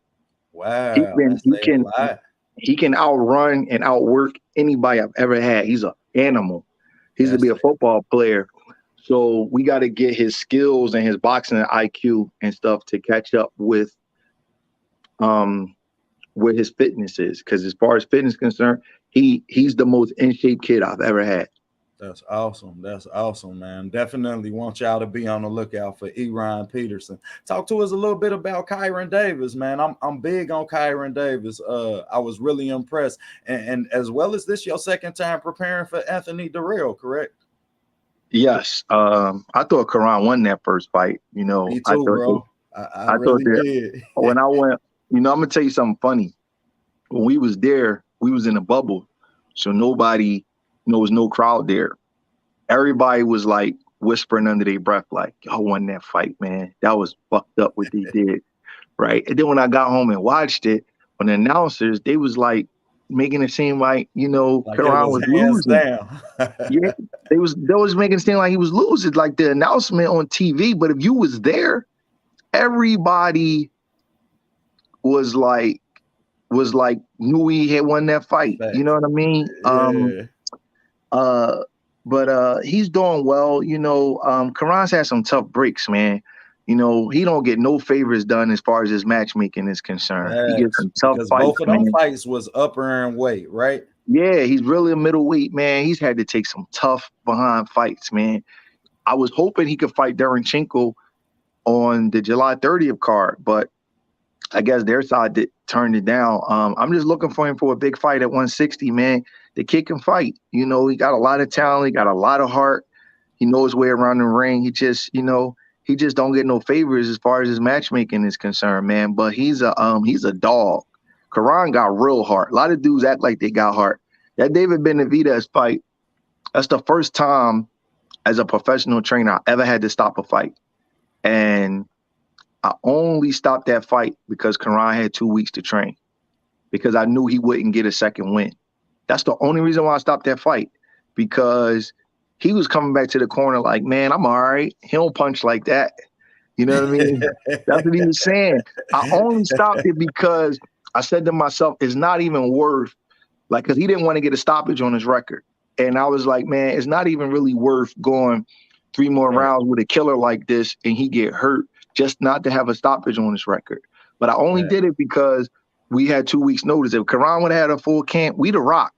He Wow, can that's he saying can a lot. he can outrun and outwork anybody I've ever had. He's an animal. He used to That's be a football player. So we got to get his skills and his boxing IQ and stuff to catch up um with his fitness is. Because as far as fitness is concerned, he's the most in shape kid I've ever had. That's awesome. That's awesome, man. Definitely want y'all to be on the lookout for Ryan Peterson. Talk to us a little bit about Kyron Davis, man. I'm big on Kyron Davis. I was really impressed, and as well as this, your second time preparing for Anthony Durrell, correct? Yes. I thought Karan won that first fight. Me too, bro. I I thought really that did. when I went, I'm gonna tell you something funny. When we was there, we was in a bubble, so nobody, was no crowd there. Everybody was like whispering under their breath, like, "Y'all won that fight, man. That was fucked up what they did." Right. And then when I got home and watched it, when the announcers, they was like making it seem like, Like it Karan was was hands losing. down. Yeah. They was making it seem like he was losing, like the announcement on TV. But if you was there, everybody was like knew he had won that fight. You know Facts. what I mean? Yeah. Uh but he's doing well. Karan's had some tough breaks, man. He don't get no favors done as far as his matchmaking is concerned. He gets Facts. some tough Because fights, both of them man. fights was upper in weight, right? Yeah, he's really a middleweight, man. He's had to take some tough behind fights, man. I was hoping he could fight Derenchenko on the July 30th card, but I guess their side turned it down. I'm just looking for him for a big fight at 160, man. The kid can fight. He got a lot of talent. He got a lot of heart. He knows his way around the ring. He just don't get no favors as far as his matchmaking is concerned, man. But he's a dog. Karan got real heart. A lot of dudes act like they got heart. That David Benavidez fight, that's the first time as a professional trainer I ever had to stop a fight. And I only stopped that fight because Karan had 2 weeks to train, because I knew he wouldn't get a second win. That's the only reason why I stopped that fight, because he was coming back to the corner like, man, I'm all right. He don't punch like that. You know what I mean? That's what he was saying. I only stopped it because I said to myself, it's not even worth, like, because he didn't want to get a stoppage on his record. And I was like, man, it's not even really worth going 3 more Right. rounds with a killer like this and he get hurt just not to have a stoppage on his record. But I only Facts. did it because we had 2 weeks notice. If Karan would have had a full camp, we'd have rocked.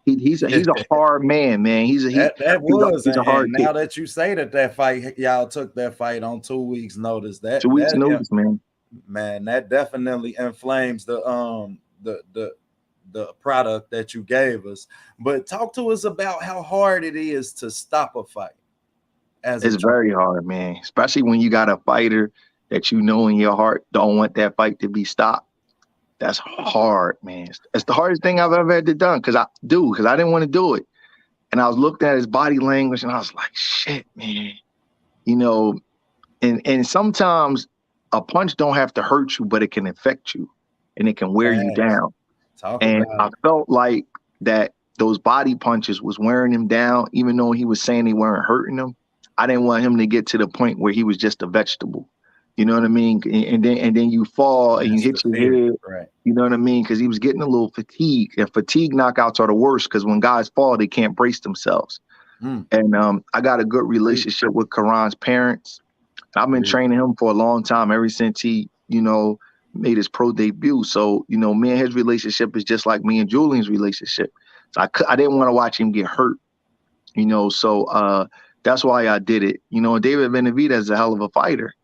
He's a hard man, man. That was, He's a hard and kid. now that you say that fight, y'all took that fight on 2 weeks' notice. 2 weeks notice, man. Man, that definitely inflames the product that you gave us. But talk to us about how hard it is to stop a fight as a It's trainer. very hard, man. Especially when you got a fighter that you know in your heart don't want that fight to be stopped. That's hard, man. It's the hardest thing I've ever had to done because I didn't want to do it. And I was looking at his body language and I was like, shit, man. You know, and sometimes a punch don't have to hurt you, but it can affect you and it can wear you Facts. down. Talk And about I it. felt like that those body punches was wearing him down, even though he was saying they weren't hurting him. I didn't want him to get to the point where he was just a vegetable. You know what I mean? And then you fall and you That's hit the your fear, head. right? You know what I mean? Because he was getting a little fatigued. And fatigue knockouts are the worst because when guys fall, they can't brace themselves. Mm, And I got a good preach, relationship with Karan's parents. I've been preach. training him for a long time, ever since he, made his pro debut. So, me and his relationship is just like me and Julian's relationship. So I didn't want to watch him get hurt, so that's why I did it. David Benavidez is a hell of a fighter.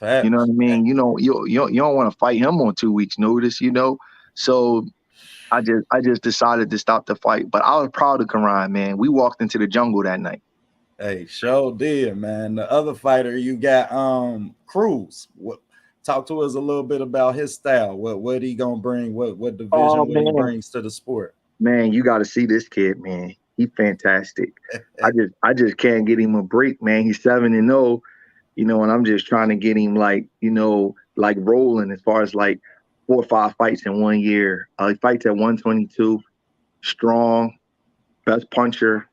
You know Facts. what I mean? You don't want to fight him on 2 weeks notice. So I just decided to stop the fight. But I was proud of Karan, man. We walked into the jungle that night. Hey, sure did, man. The other fighter you got, Cruz. What? Talk to us a little bit about his style. What he gonna bring? What Oh division? What he man, brings to the sport? man, you got to see this kid, man. He's fantastic. I just can't get him a break, man. He's 7-0, and I'm just trying to get him like rolling as far as like 4 or 5 fights in 1 year. He fights at 122, strong, best puncher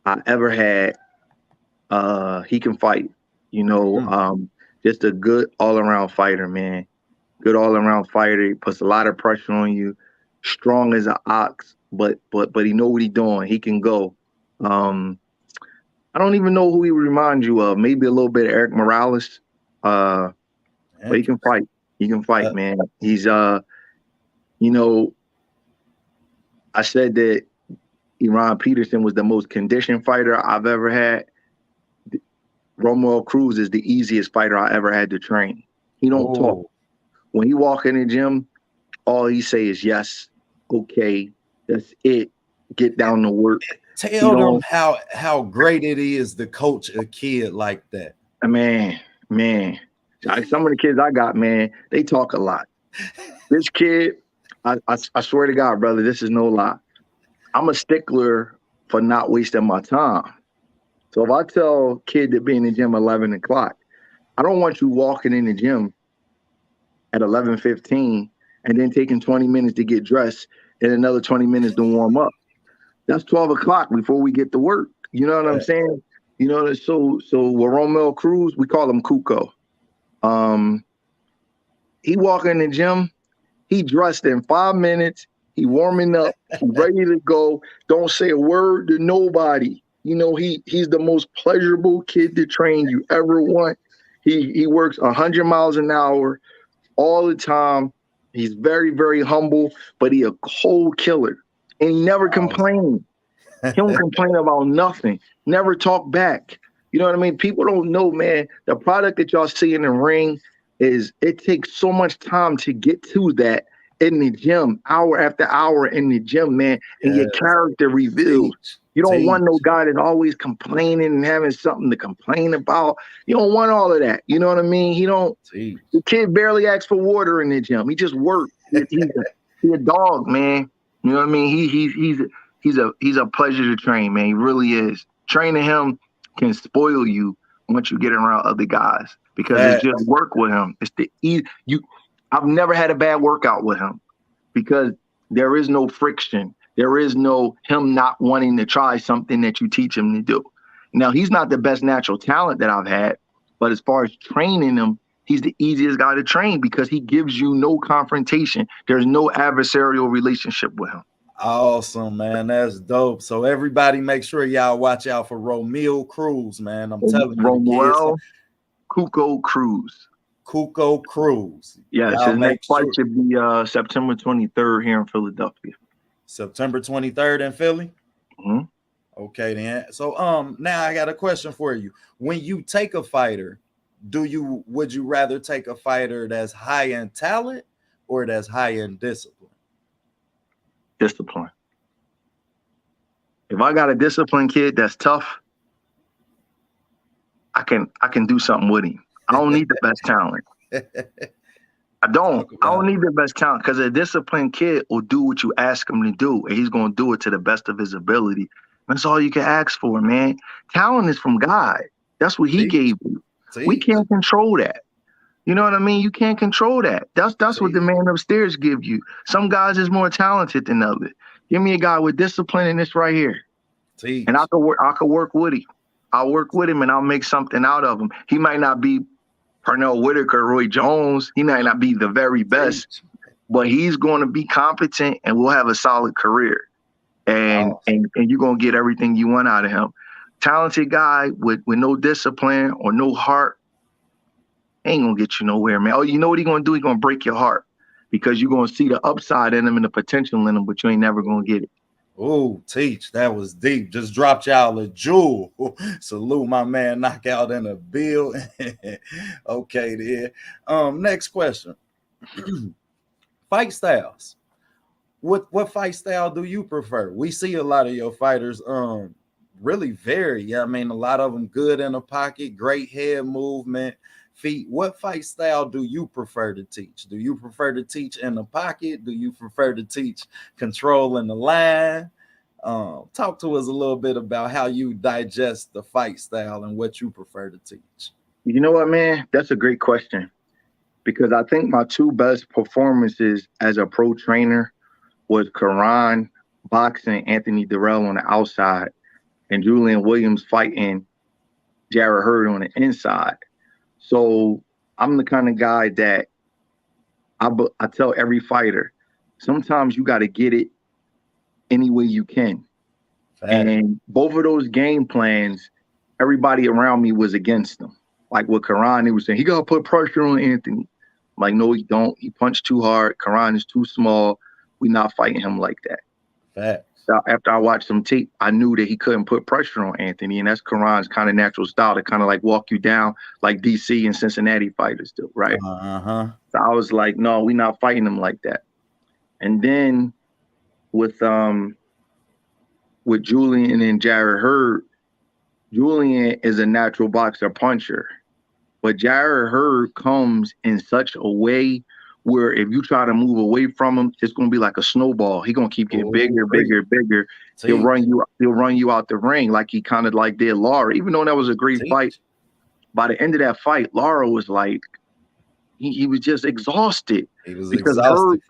I ever had. He can fight, you know, Mm. um, just a good all around fighter, man. Good all around fighter. He puts a lot of pressure on you. Strong as an ox, but he know what he doing. He can go. Um, I don't even know who he reminds you of. Maybe a little bit of Eric Morales. But he can Interesting. fight. He can fight, Uh, man. He's you know, I said that Iran Peterson was the most conditioned fighter I've ever had. Romeo Cruz is the easiest fighter I ever had to train. He don't talk. oh, When he walk in the gym, all he say is yes, okay, that's it. Get down to work. He tell them don't, how great it is to coach a kid like that. man, man. Some of the kids I got, man, they talk a lot. This kid, I swear to God, brother, this is no lie. I'm a stickler for not wasting my time. So if I tell kid to be in the gym 11 o'clock, I don't want you walking in the gym at 11:15 and then taking 20 minutes to get dressed and another 20 minutes to warm up. That's 12 o'clock before we get to work. You know what I'm Uh, saying? So with Romel Cruz, we call him Cuco. Um, he walk in the gym, he dressed in 5 minutes, he warming up, he ready to go. Don't say a word to nobody. He's the most pleasurable kid to train you ever want. He works 100 miles an hour all the time. He's very, very humble, but he a cold killer. And he never awesome. complains. He don't complain about nothing. Never talk back. You know what I mean? People don't know, man. The product that y'all see in the ring it takes so much time to get to that in the gym, hour after hour in the gym, man, and your Yes. character reveals. Teach. You don't want no Teach. guy that's always complaining and having something to complain about. You don't want all of that. You know what I mean? Teach. The kid barely asks for water in the gym. He just works. He's a dog, man. You know what I mean? He's a pleasure to train, man. He really is. Training him can spoil you once you get around other guys because it's just Facts. work with him. It's the easy. I've never had a bad workout with him because there is no friction. There is no him not wanting to try something that you teach him to do. Now he's not the best natural talent that I've had, but as far as training him, he's the easiest guy to train because he gives you no confrontation. There's no adversarial relationship with him. Awesome, man. That's dope. So everybody make sure y'all watch out for Romeo Cruz, man. I'm telling you, the kids, Romuel Cuco Cruz. Cuco Cruz. Yes, Y'all his next make fight sure. should be September 23rd here in Philadelphia. September 23rd in Philly. Mhm. Okay, then. So now I got a question for you. When you take a fighter, would you rather take a fighter that's high in talent or that's high in discipline? Discipline. If I got a disciplined kid that's tough, I can do something with him. I don't need the best talent. I don't. Talk I don't about it. need the best talent because a disciplined kid will do what you ask him to do, and he's going to do it to the best of his ability. That's all you can ask for, man. Talent is from God. That's what He Teach, gave you. We teach, can't control that. You know what I mean? You can't control that. That's what the teach, man upstairs give you. Some guys is more talented than others. Give me a guy with discipline in this right here, and I teach, could work. I could work with him. I'll work with him, and I'll make something out of him. He might not be Pernell Whitaker, Roy Jones. He might not be the very best, teach. but he's going to be competent, and we'll have a solid career. And Awesome. and and you're gonna get everything you want out of him. Talented guy with no discipline or no heart ain't gonna get you nowhere, man. Oh, you know what he gonna do? He gonna break your heart because you're gonna see the upside in him and the potential in him, but you ain't never gonna get it. Oh, teach. That was deep. Just dropped y'all a jewel. Salute my man, knockout in a bill. Okay, then. Next question. Fight styles. What fight style do you prefer? We see a lot of your fighters really vary. Yeah, I mean, a lot of them good in the pocket, great head movement, feet. What fight style do you prefer to teach? Do you prefer to teach in the pocket? Do you prefer to teach controlling the line? Talk to us a little bit about how you digest the fight style and what you prefer to teach. You know what, man? That's a great question because I think my two best performances as a pro trainer was Kyron boxing Anthony Durrell on the outside and Julian Williams fighting Jarrett Hurd on the inside. So I'm the kind of guy that I tell every fighter, sometimes you got to get it any way you can. Fact. And both of those game plans, everybody around me was against them. Like with Kyron, they were saying, he got to put pressure on Anthony. I'm like, no, he don't. He punched too hard. Kyron is too small. We're not fighting him like that. Fact. So after I watched some tape, I knew that he couldn't put pressure on Anthony. And that's Kyron's kind of natural style to kind of like walk you down like DC and Cincinnati fighters do, right? Uh-huh. So I was like, no, we're not fighting him like that. And then with Julian and Jarrett Hurd, Julian is a natural boxer puncher. But Jarrett Hurd comes in such a way where if you try to move away from him, it's gonna be like a snowball. He's gonna keep getting bigger, bigger, bigger. He'll run you out the ring like he kind of like did Lara. Even though that was a great fight, by the end of that fight, Lara was like he was just exhausted. He was because exhausted.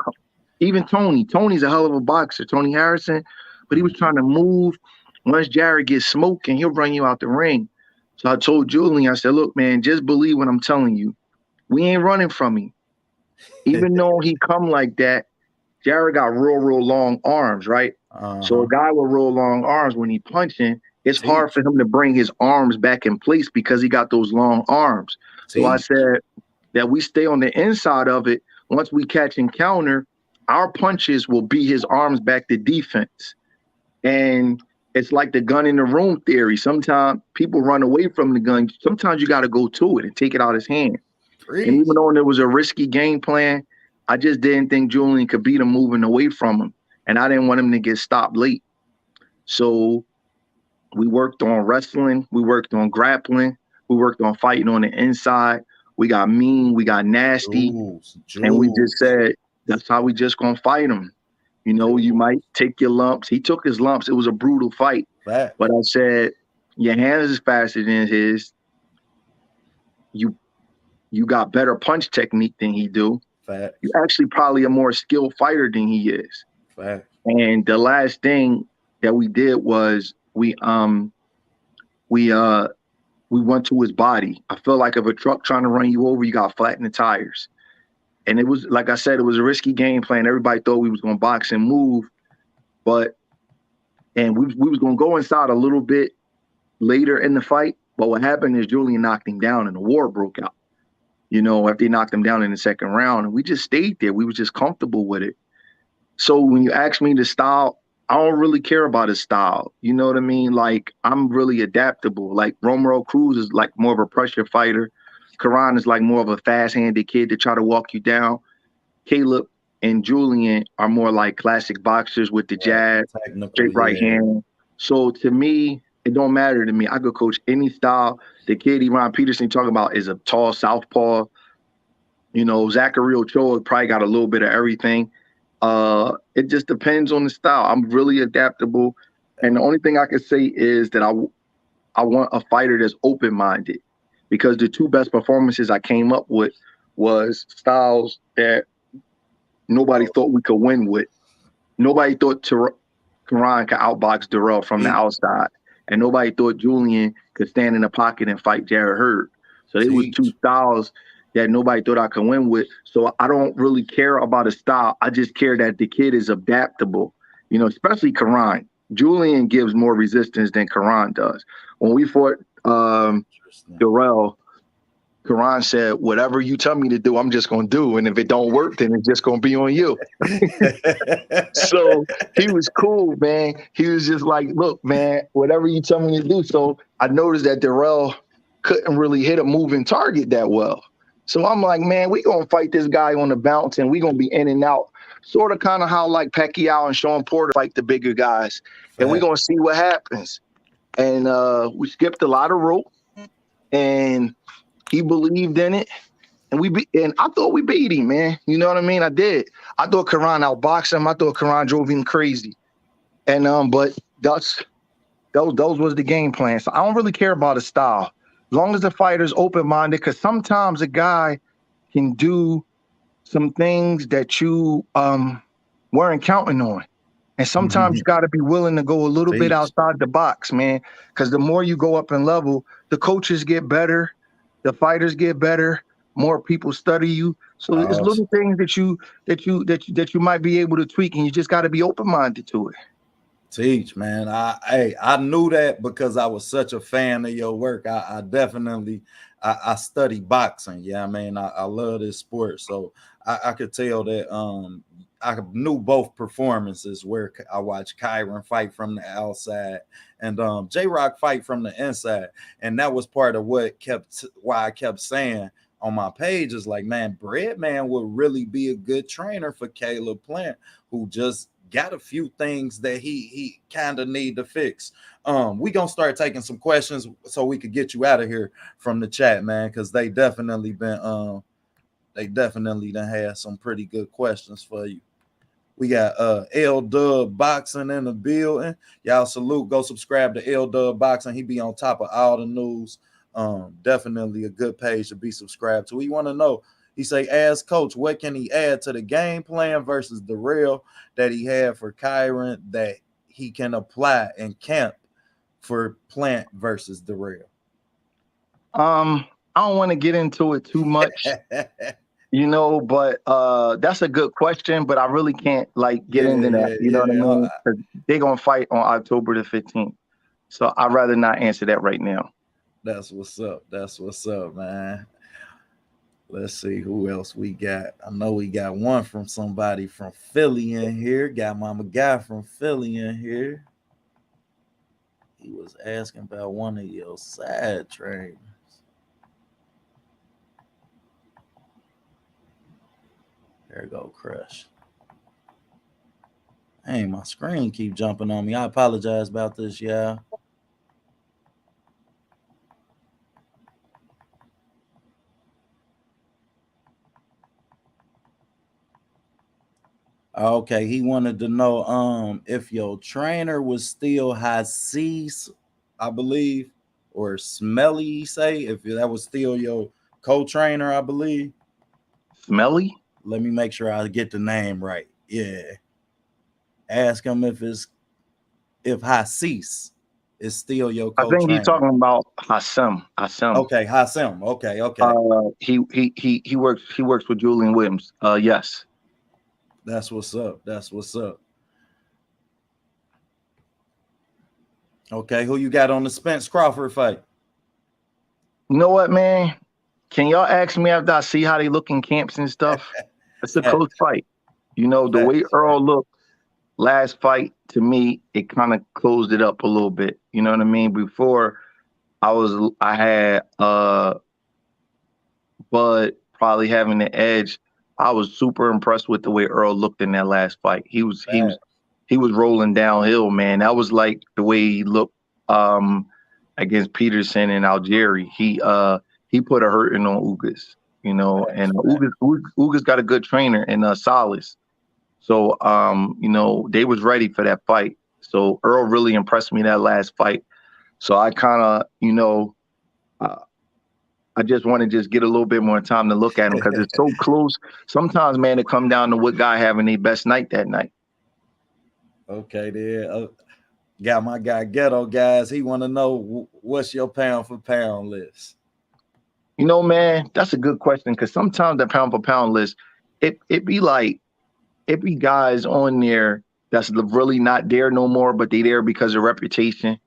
Even Tony's a hell of a boxer, Tony Harrison, but he was trying to move. Once Jarrett gets smoking, he'll run you out the ring. So I told Julian, I said, look, man, just believe what I'm telling you. We ain't running from him. Even though he come like that, Jarrett got real long arms, right? Uh-huh. So a guy with real long arms, when he punching, it's hard for him to bring his arms back in place because he got those long arms. So I said that we stay on the inside of it. Once we catch and counter, our punches will beat his arms back to defense. And it's like the gun in the room theory. Sometimes people run away from the gun. Sometimes you got to go to it and take it out of his hand. And even though it was a risky game plan, I just didn't think Julian could beat him moving away from him. And I didn't want him to get stopped late. So we worked on wrestling. We worked on grappling. We worked on fighting on the inside. We got mean. We got nasty. And we just said, that's how we just going to fight him. You know, you might take your lumps. He took his lumps. It was a brutal fight. But I said, your hands is faster than his. You got better punch technique than he do. Fact. You actually probably a more skilled fighter than he is. Fact. And the last thing that we did was we went to his body. I feel like if a truck trying to run you over, you got to flatten the tires. And it was, like I said, it was a risky game plan. Everybody thought we was going to box and move. And we was going to go inside a little bit later in the fight. But what happened is Julian knocked him down and the war broke out. You know, after he knocked him down in the second round. And we just stayed there. We was just comfortable with it. So when you ask me the style, I don't really care about his style. You know what I mean? Like, I'm really adaptable. Like, Romero Cruz is like more of a pressure fighter. Kyron is like more of a fast-handed kid to try to walk you down. Caleb and Julian are more like classic boxers with the jab, straight right hand. So to me, it don't matter to me. I could coach any style. The kid Ron Peterson talking about is a tall southpaw. You know, Zachary Ochoa probably got a little bit of everything. It just depends on the style. I'm really adaptable. And the only thing I can say is that I want a fighter that's open-minded. Because the two best performances I came up with was styles that nobody thought we could win with. Nobody thought Kyron could outbox Durrell from the outside. And nobody thought Julian could stand in the pocket and fight Jarrett Hurd. So it was two styles that nobody thought I could win with. So I don't really care about a style. I just care that the kid is adaptable, you know, especially Kyron. Julian gives more resistance than Kyron does. When we fought Durrell, Kyron said, whatever you tell me to do, I'm just going to do. And if it don't work, then it's just going to be on you. So he was cool, man. He was just like, look, man, whatever you tell me to do. So I noticed that Durrell couldn't really hit a moving target that well. So I'm like, man, we going to fight this guy on the bounce and we going to be in and out. Sort of kind of how like Pacquiao and Sean Porter fight the bigger guys. And we going to see what happens. and we skipped a lot of rope, and he believed in it. And I thought we beat him, man. You know what I mean? I did. I thought Kyron outboxed him. I thought Kyron drove him crazy. And but those was the game plan. So I don't really care about his style. As long as the fighter's open-minded, because sometimes a guy can do some things that you weren't counting on. And sometimes you got to be willing to go a little bit outside the box, man. Because the more you go up in level, the coaches get better, the fighters get better, more people study you. So it's little things that you might be able to tweak, and you just got to be open-minded to it. Teach, man. I knew that because I was such a fan of your work. I definitely I study boxing. Yeah, I mean, I love this sport. So I could tell that I knew both performances where I watched Kyron fight from the outside and J-Rock fight from the inside. And that was part of why I kept saying on my page is like, man, BreadMan would really be a good trainer for Caleb Plant, who just got a few things that he kind of need to fix. We gonna start taking some questions so we could get you out of here from the chat, man, because they definitely done had some pretty good questions for you. We got L Dub Boxing in the building. Y'all salute. Go subscribe to L Dub Boxing. He be on top of all the news. Definitely a good page to be subscribed to. We want to know. He say, ask coach, what can he add to the game plan versus the real that he had for Kyron that he can apply in camp for Plant versus the real? I don't want to get into it too much. You know, but that's a good question, but I really can't get into that. You know what I mean? 'Cause they're gonna fight on October the 15th. So I'd rather not answer that right now. That's what's up. That's what's up, man. Let's see who else we got. I know we got one from somebody from Philly in here. Got Mama Guy from Philly in here. He was asking about one of your side trainers. There go Crush. Hey, my screen keep jumping on me. I apologize about this, y'all. Okay, he wanted to know if your trainer was still Hasis, I believe, or Smelly, say, if that was still your co-trainer, I believe. Smelly? Let me make sure I get the name right. Yeah. Ask him if Hasis is still your co-trainer. I think he's talking about Hasem. Okay, Hasem. Okay. He works with Julian Williams. Yes. That's what's up. Okay, who you got on the Spence Crawford fight? You know what, man? Can y'all ask me after I see how they look in camps and stuff? It's a close fight. You know, the way Earl looked last fight, to me, it kind of closed it up a little bit. You know what I mean? Before I had Bud probably having the edge. I was super impressed with the way Earl looked in that last fight. He was rolling downhill, man. That was like the way he looked against Peterson and Algieri. He put a hurting on Ugas, you know, and Ugas got a good trainer in Salas. So you know, they was ready for that fight. So Earl really impressed me that last fight. So I kind of, you know, I just want to just get a little bit more time to look at him because it's so close. Sometimes, man, it come down to what guy having their best night that night. Okay, there. Got my guy Ghetto, guys. He want to know what's your pound for pound list. You know, man, that's a good question because sometimes the pound for pound list, it be guys on there that's really not there no more, but they there because of reputation.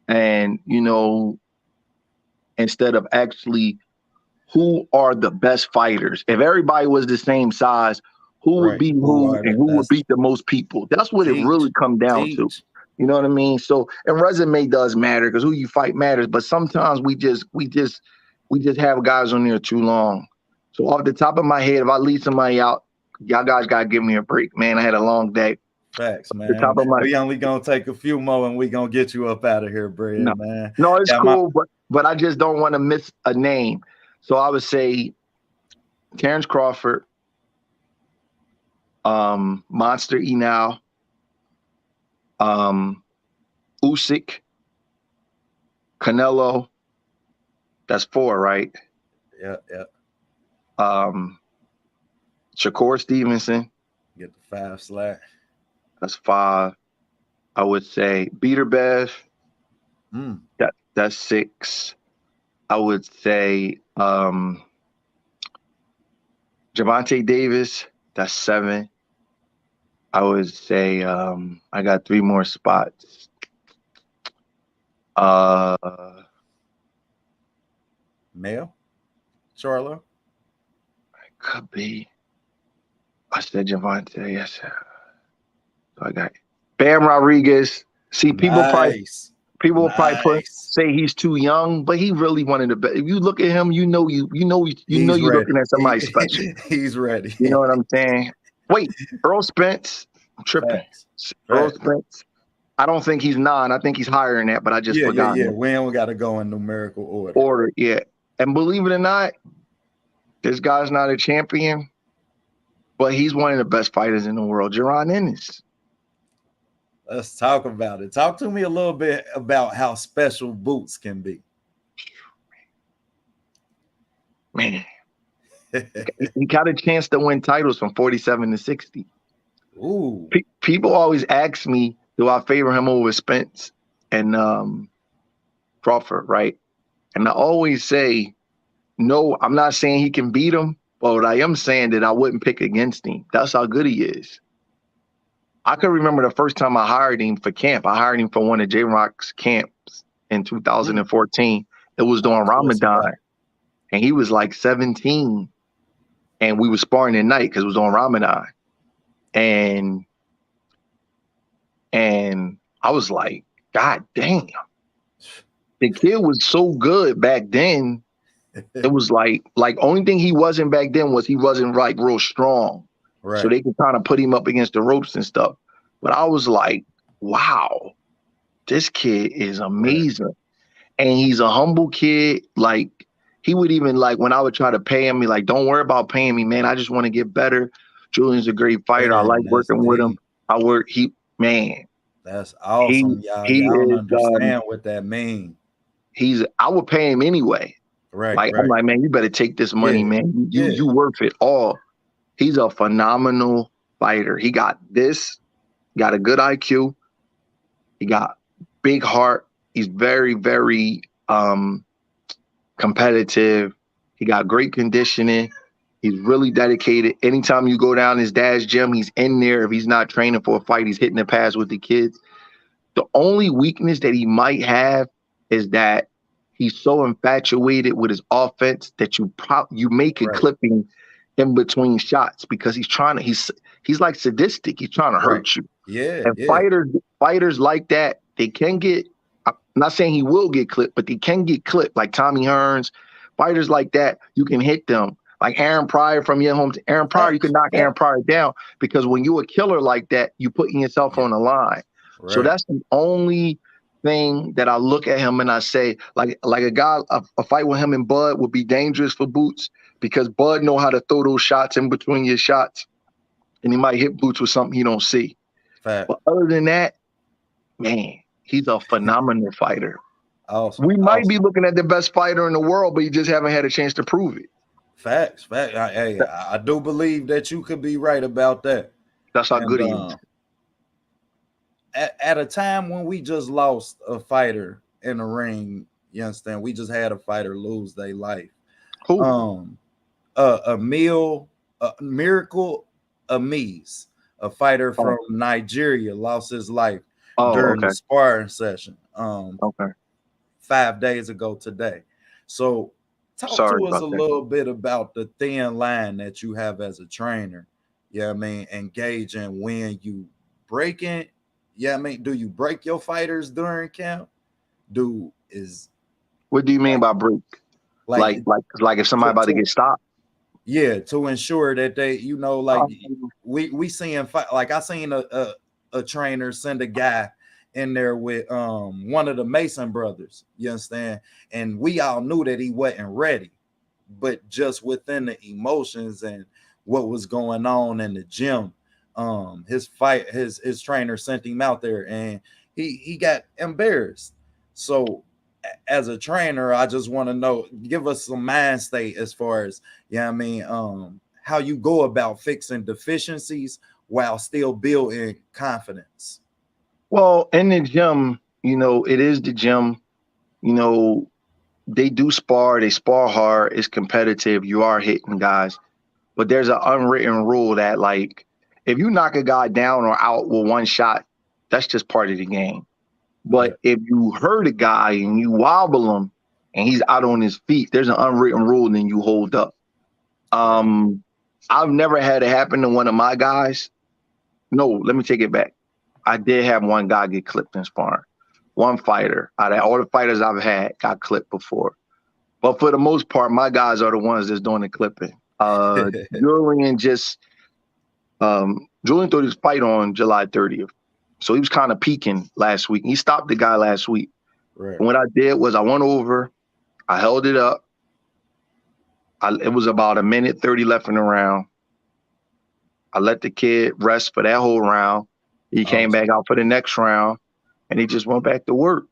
And, you know, instead of actually who are the best fighters. If everybody was the same size, who would beat who and who would beat the most people? That's what it really come down to. You know what I mean? So, and resume does matter because who you fight matters, but sometimes we just have guys on there too long. So off the top of my head, if I leave somebody out, y'all guys gotta give me a break, man. I had a long day. Facts, The man. top of my We only gonna take a few more and we gonna get you up out of here, no, Bread, man. no, it's Yeah, cool, but I just don't want to miss a name. So I would say Terrence Crawford, Monster Enow, Usyk, Canelo. That's 4, right? yeah. Shakur Stevenson. Get the 5 slack. That's 5. I would say Beaterbev. Mm. That's 6. I would say Javante Davis. That's 7. I would say I got 3 more spots. Male? Charlo? Could be. I said Javante. Yes. So I got Bam Rodriguez. See, people Nice. will probably say he's too young, but he really wanted to. If you look at him, you know you're looking at somebody special. He's ready. You know what I'm saying? Wait, Earl Spence. I'm tripping. Facts. Earl Spence. I don't think he's 9. I think he's higher than that, but I just forgot. Yeah. We don't got to go in numerical order. Yeah. And believe it or not, this guy's not a champion, but he's one of the best fighters in the world. Jaron Ennis. Let's talk about it. Talk to me a little bit about how special Boots can be. Man, he got a chance to win titles from 47 to 60. Ooh. People always ask me, do I favor him over Spence and Crawford, right? And I always say, no, I'm not saying he can beat him, but I am saying that I wouldn't pick against him. That's how good he is. I can remember the first time I hired him for camp. I hired him for one of J-Rock's camps in 2014. It was during Ramadan. And he was like 17. And we were sparring at night because it was on Ramadan. And I was like, God damn. The kid was so good back then. It was like only thing he wasn't back then was he wasn't like real strong. Right. So they could kind of put him up against the ropes and stuff. But I was like, wow, this kid is amazing. Right. And he's a humble kid. Like, he would even, like, when I would try to pay him, be like, don't worry about paying me, man. I just want to get better. Julian's a great fighter. I like working with him. That's awesome, y'all. Y'all don't understand what that means. I would pay him anyway. Right. I'm like, man, you better take this money, man. You worth it all. He's a phenomenal fighter. He got a good IQ. He got big heart. He's very, very competitive. He got great conditioning. He's really dedicated. Anytime you go down his dad's gym, he's in there. If he's not training for a fight, he's hitting the pads with the kids. The only weakness that he might have is that he's so infatuated with his offense that you make a clipping in between shots because he's like sadistic. He's trying to hurt you. Yeah. And fighters like that, they can get, I'm not saying he will get clipped, but they can get clipped, like Tommy Hearns. Fighters like that, you can hit them. Like Aaron Pryor from your home to Aaron Pryor, you can knock Aaron Pryor down because when you're a killer like that, you putting yourself on the line. Right. So that's the only thing that I look at him and I say, like a fight with him and Bud would be dangerous for Boots because Bud know how to throw those shots in between your shots, and he might hit Boots with something he don't see. Fact. But other than that, man, he's a phenomenal fighter. Awesome. We might be looking at the best fighter in the world, but you just haven't had a chance to prove it. Facts. I do believe that you could be right about that. That's how good he is. At a time when we just lost a fighter in the ring, you understand? We just had a fighter lose their life. Who? Miracle Amis, a fighter from Nigeria, lost his life during the sparring session. 5 days ago today. So talk to us a little bit about the thin line that you have as a trainer. Yeah, I mean, engaging when you breaking. Yeah, I mean, do you break your fighters during camp? What do you mean by break? Like if somebody about to get stopped? Yeah, to ensure that they, we seeing fight. Like I seen a trainer send a guy in there with one of the Mason brothers, you understand? And we all knew that he wasn't ready, but just within the emotions and what was going on in the gym, his trainer sent him out there and he got embarrassed. So as a trainer, I just want to know, give us some mind state as far as, I mean, how you go about fixing deficiencies while still building confidence. Well, in the gym, it is the gym. They do spar. They spar hard. It's competitive. You are hitting guys. But there's an unwritten rule that, like, if you knock a guy down or out with one shot, that's just part of the game. But if you hurt a guy and you wobble him and he's out on his feet, there's an unwritten rule, and then you hold up. I've never had it happen to one of my guys. No, let me take it back. I did have one guy get clipped in sparring. One fighter out of all the fighters I've had got clipped before. But for the most part, my guys are the ones that's doing the clipping. Julian threw his fight on July 30th. So he was kind of peaking last week. He stopped the guy last week. Right. And what I did was I went over, I held it up. It was about 1:30 left in the round. I let the kid rest for that whole round. He came back out for the next round, and he just went back to work.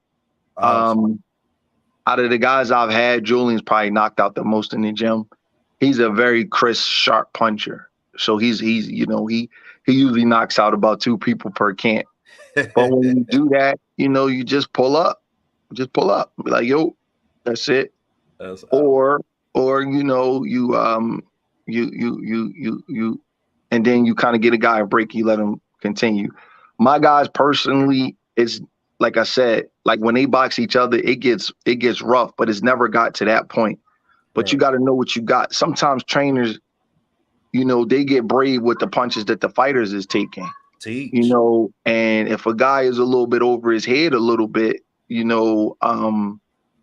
Out of the guys I've had, Julian's probably knocked out the most in the gym. He's a very crisp, sharp puncher. So he usually knocks out about 2 people per camp. But when you do that, you just pull up. Just pull up. Be like, yo, that's it. Or and then you kind of get a guy a break, you let him continue. My guys personally, it's like I said, like when they box each other, it gets rough, but it's never got to that point. But you got to know what you got. Sometimes trainers, they get brave with the punches that the fighters is taking. And if a guy is a little bit over his head a little bit,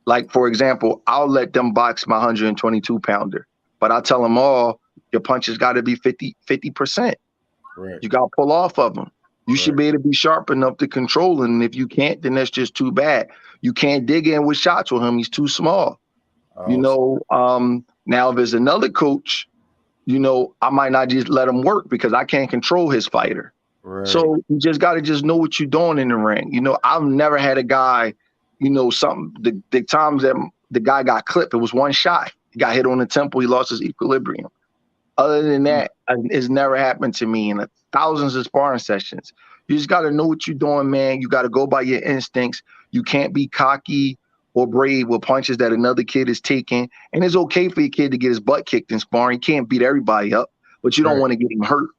like for example, I'll let them box my 122 pounder, but I'll tell them all, your punches got to be 50%. Right. You got to pull off of them. You should be able to be sharp enough to control him. And if you can't, then that's just too bad. You can't dig in with shots with him. He's too small. Now if there's another coach, I might not just let him work because I can't control his fighter. Right. So you just got to just know what you're doing in the ring. I've never had a guy, the times that the guy got clipped, it was one shot. He got hit on the temple. He lost his equilibrium. Other than that, it's never happened to me in thousands of sparring sessions. You just got to know what you're doing, man. You got to go by your instincts. You can't be cocky or brave with punches that another kid is taking. And it's okay for your kid to get his butt kicked in sparring. You can't beat everybody up, but you don't want to get him hurt.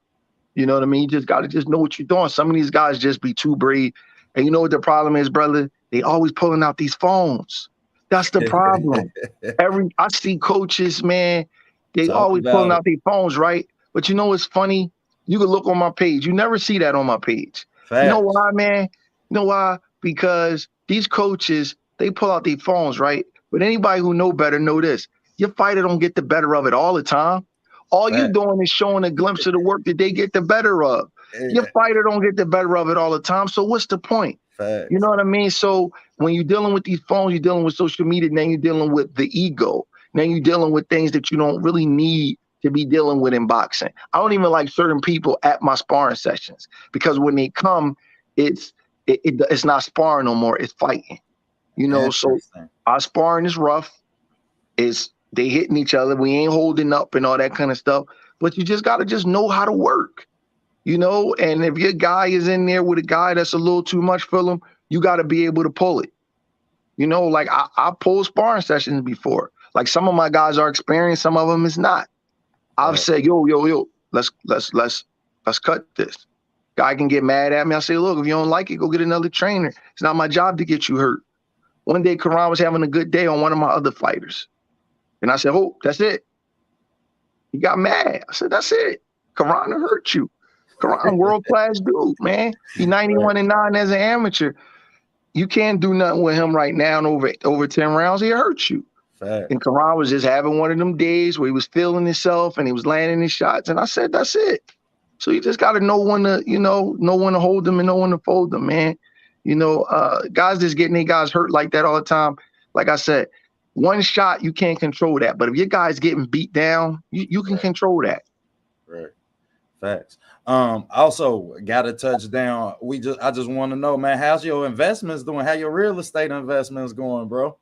You know what I mean? You just got to just know what you're doing. Some of these guys just be too brave. And you know what the problem is, brother? They always pulling out these phones. That's the problem. I see coaches, man, they always pulling out their phones, right? But you know what's funny? You can look on my page. You never see that on my page. Facts. You know why, man? You know why? Because these coaches, they pull out their phones, right? But anybody who know better know this. Your fighter don't get the better of it all the time. All you doing is showing a glimpse of the work that they get the better of. Your fighter don't get the better of it all the time. So what's the point? Facts. You know what I mean? So when you're dealing with these phones, you're dealing with social media, then you're dealing with the ego. Then you're dealing with things that you don't really need to be dealing with in boxing. I don't even like certain people at my sparring sessions because when they come, it's not sparring no more. It's fighting. So our sparring is rough. They hitting each other. We ain't holding up and all that kind of stuff. But you just got to just know how to work, and if your guy is in there with a guy that's a little too much for him, you got to be able to pull it. Like I pulled sparring sessions before. Like some of my guys are experienced, some of them is not. I've said, yo, let's cut this. Guy can get mad at me. I say, look, if you don't like it, go get another trainer. It's not my job to get you hurt. One day, Kyron was having a good day on one of my other fighters. And I said, oh, that's it. He got mad. I said, that's it. Kyron hurt you. Kyron, world-class dude, man. He's 91-9 as an amateur. You can't do nothing with him right now in over 10 rounds. He'll hurt you. Fact. And Kyron was just having one of them days where he was feeling himself and he was landing his shots. And I said, that's it. So you just got to know when to, know when to hold them and know when to fold them, man. Guys just getting their guys hurt like that all the time. Like I said, one shot, you can't control that. But if your guy's getting beat down, you can control that. Right. Facts. Also got a touchdown. I just want to know, man, how's your investments doing? How your real estate investments going, bro?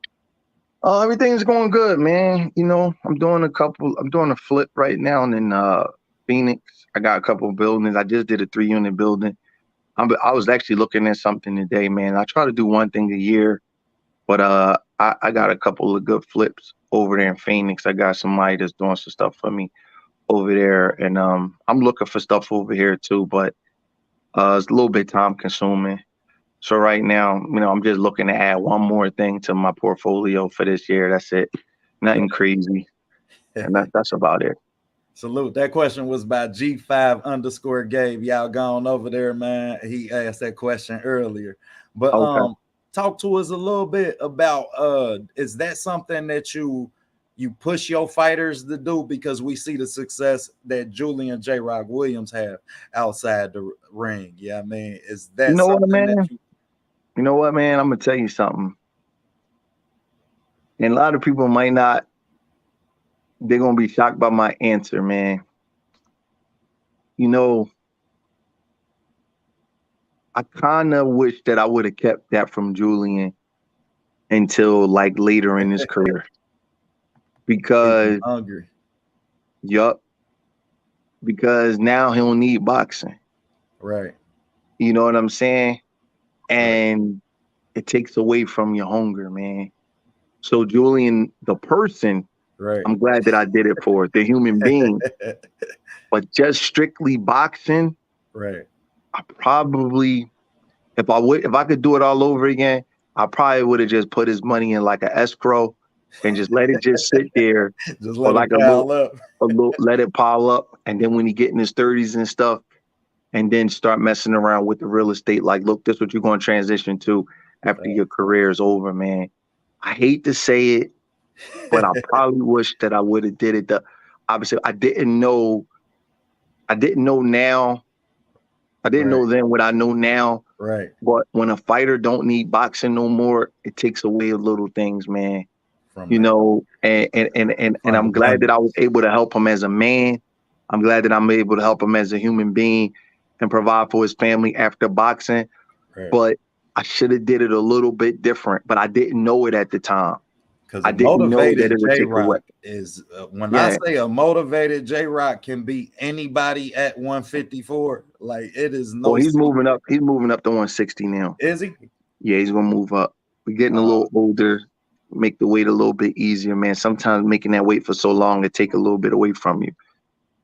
Everything's going good, man. I'm doing a flip right now in Phoenix. I got a couple of buildings. I just did a 3-unit building. I was actually looking at something today, man. I try to do one thing a year, but I got a couple of good flips over there in Phoenix. I got somebody that's doing some stuff for me over there, and I'm looking for stuff over here too, but it's a little bit time consuming. So right now, I'm just looking to add one more thing to my portfolio for this year. That's it. Nothing crazy. And that's about it. Salute. That question was by G5_Gabe. Y'all gone over there, man. He asked that question earlier. But Okay. talk to us a little bit about is that something that you push your fighters to do, because we see the success that Julian J. Rock Williams have outside the ring. Yeah, I mean, is that something that you You know what, man? I'm gonna tell you something. And a lot of people might not, they're gonna be shocked by my answer, man. I kind of wish that I would have kept that from Julian until like later in his career. Because, hungry? yup, because now he'll need boxing. Right. You know what I'm saying? And it takes away from your hunger, man. So Julian, the person, Right. I'm glad that I did it for the human being, but just strictly boxing, Right. I probably, if I could do it all over again, I probably would have just put his money in like an escrow and just let it just sit there Just for let like it pile up. let it pile up. And then when he get in his 30s and stuff, and then start messing around with the real estate, like, look, this is what you're going to transition to after your career is over, man. I hate to say it, but I probably wish that I would have did it. Obviously, I didn't know now. I didn't know then what I know now. Right. But when a fighter don't need boxing no more, it takes away little things, man. From And I'm glad that I was able to help him as a man. I'm glad that I'm able to help him as a human being and provide for his family after boxing. Right. But I should have did it a little bit different, but I didn't know it at the time. Because I a didn't know that motivated it would J take away. Rock is I say a motivated J Rock can beat anybody at 154. Like, it is no. Well, he's moving up. He's moving up to 160 now. Is he? Yeah, he's gonna move up. We're getting a little older, make the weight a little bit easier, man. Sometimes making that weight for so long, it take a little bit away from you.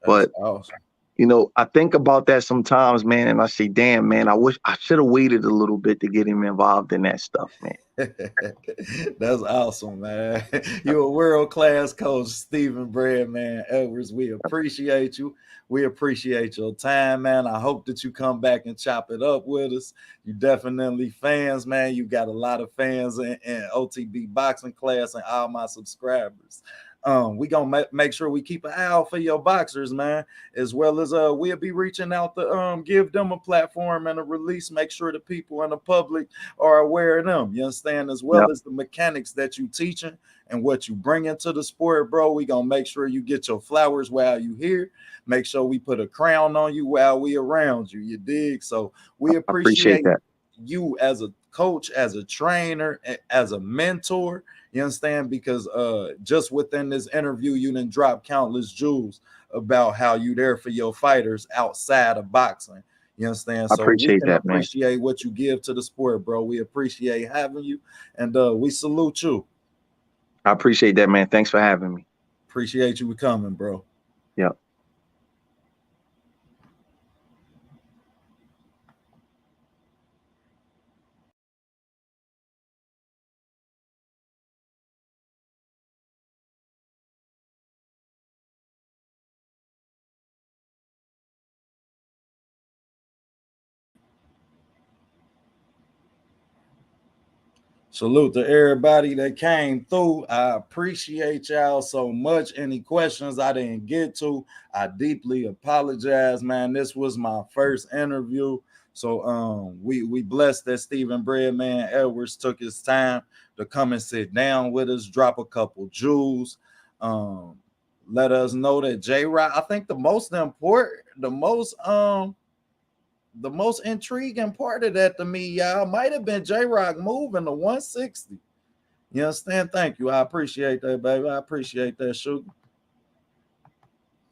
That's But awesome. I think about that sometimes, man, and I say, damn, man, I wish I should have waited a little bit to get him involved in that stuff, man. That's awesome, man. You're a world-class coach, Stephen BreadMan Edwards. We appreciate you. We appreciate your time, man. I hope that you come back and chop it up with us. You definitely fans, man. You got a lot of fans in OTB boxing class and all my subscribers. We gonna make sure we keep an eye out for your boxers, man, as well as we'll be reaching out to give them a platform and a release. Make sure the people in the public are aware of them. You understand? As well as the mechanics that you teaching and what you bring into the sport, bro. We gonna make sure you get your flowers while you here. Make sure we put a crown on you while we around you. You dig? So we appreciate that. You as a coach, as a trainer, as a mentor. You understand? Because just within this interview, you didn't drop countless jewels about how you there for your fighters outside of boxing. You understand? So we can appreciate what you give to the sport, bro. We appreciate having you, and we salute you. I appreciate that, man. Thanks for having me. Appreciate you coming, bro. Yep. Salute to everybody that came through. I appreciate y'all so much. Any questions I didn't get to, I deeply apologize, man. This was my first interview. So we blessed that Stephen BreadMan Edwards took his time to come and sit down with us, drop a couple jewels. Um, Let us know that J Rock, I think the most intriguing part of that to me, y'all, might have been J Rock moving to 160. You understand? Thank you. I appreciate that, baby. I appreciate that, sugar.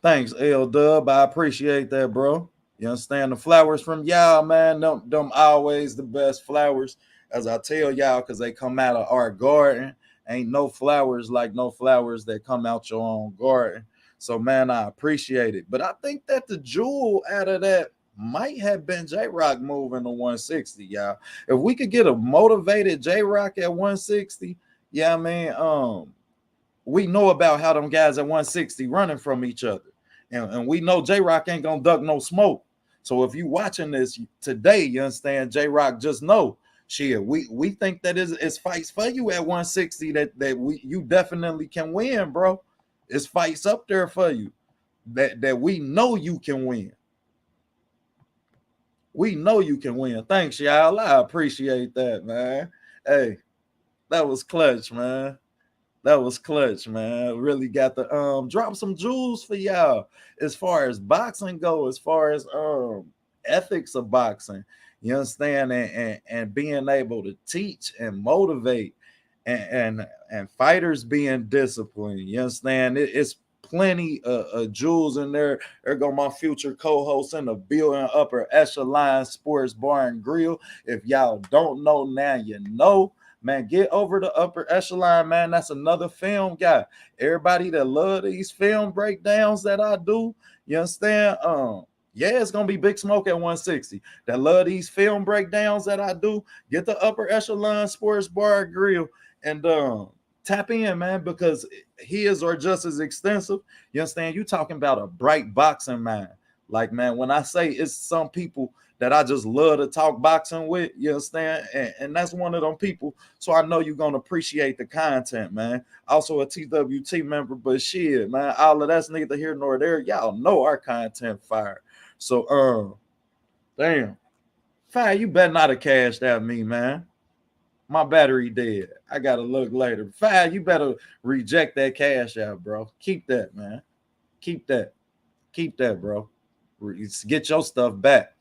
Thanks, L Dub. I appreciate that, bro. You understand? The flowers from y'all, man, them always the best flowers, as I tell y'all, because they come out of our garden. Ain't no flowers like no flowers that come out your own garden. So, man, I appreciate it. But I think that the jewel out of that might have been J Rock moving to 160, y'all. If we could get a motivated J Rock at 160, yeah, I mean, we know about how them guys at 160 running from each other. And we know J Rock ain't gonna duck no smoke. So if you watching this today, you understand, J Rock, just know shit, we think that is fights for you at 160 that you definitely can win, bro. It's fights up there for you that we know you can win. We know you can win. Thanks, y'all. I appreciate that, man. Hey, that was clutch, man. That was clutch, man. Really got to drop some jewels for y'all as far as boxing go, as far as ethics of boxing. You understand? And being able to teach and motivate and fighters being disciplined. You understand? It's plenty of jewels in there. There go my future co-host in the building, Upper Echelon Sports Bar and Grill. If y'all don't know now, you know. Man, get over the Upper Echelon, man. That's another film guy. Everybody that love these film breakdowns that I do, you understand? Yeah, it's gonna be Big Smoke at 160. That love these film breakdowns that I do. Get the Upper Echelon Sports Bar Grill and tap in, man, because his are just as extensive. You understand? You talking about a bright boxing mind. Like, man, when I say it's some people that I just love to talk boxing with, you understand? And that's one of them people. So I know you're gonna appreciate the content, man. Also a TWT member, but shit, man, all of that's neither here nor there. Y'all know our content fire. So damn. Fire, you better not have cashed out me, man. My battery dead. I gotta look later. Fire, you better reject that cash out, bro. Keep that, man. Keep that. Keep that, bro. Get your stuff back